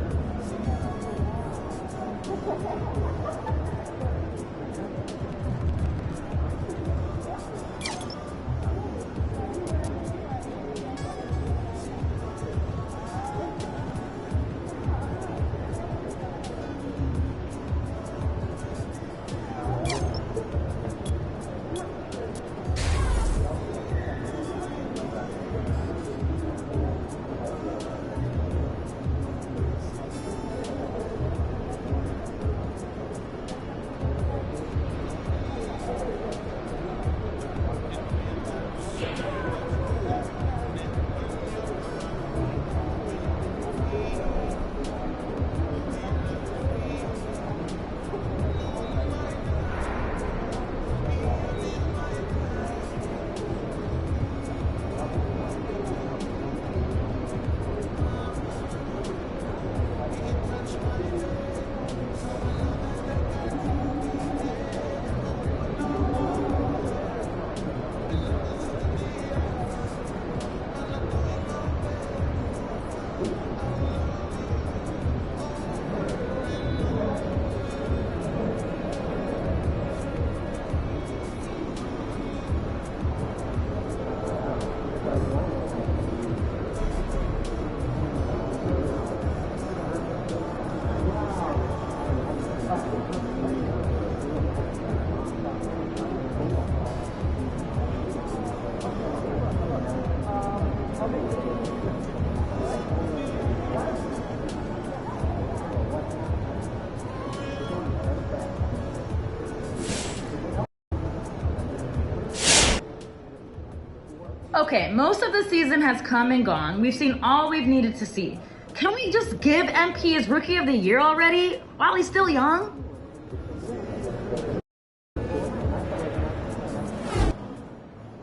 Okay, most of the season has come and gone. We've seen all we've needed to see. Can we just give MP his Rookie of the Year already while he's still young?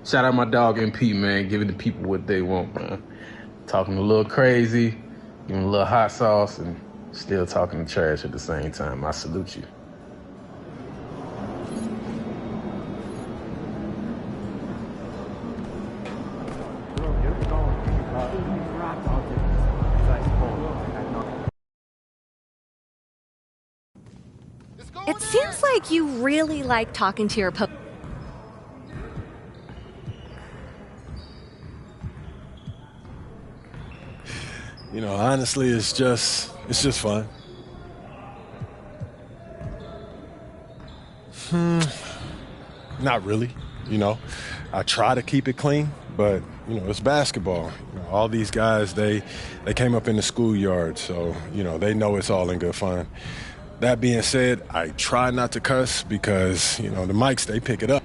Shout out my dog MP, man, giving the people what they want, man. Talking a little crazy, giving a little hot sauce, and still talking trash at the same time. I salute you. It seems like you really like talking to your You know, honestly, it's just fun. Not really. You know, I try to keep it clean, but you know, it's basketball. You know, all these guys, they came up in the schoolyard, so you know, they know it's all in good fun. That being said, I try not to cuss because you know the mics, they pick it up.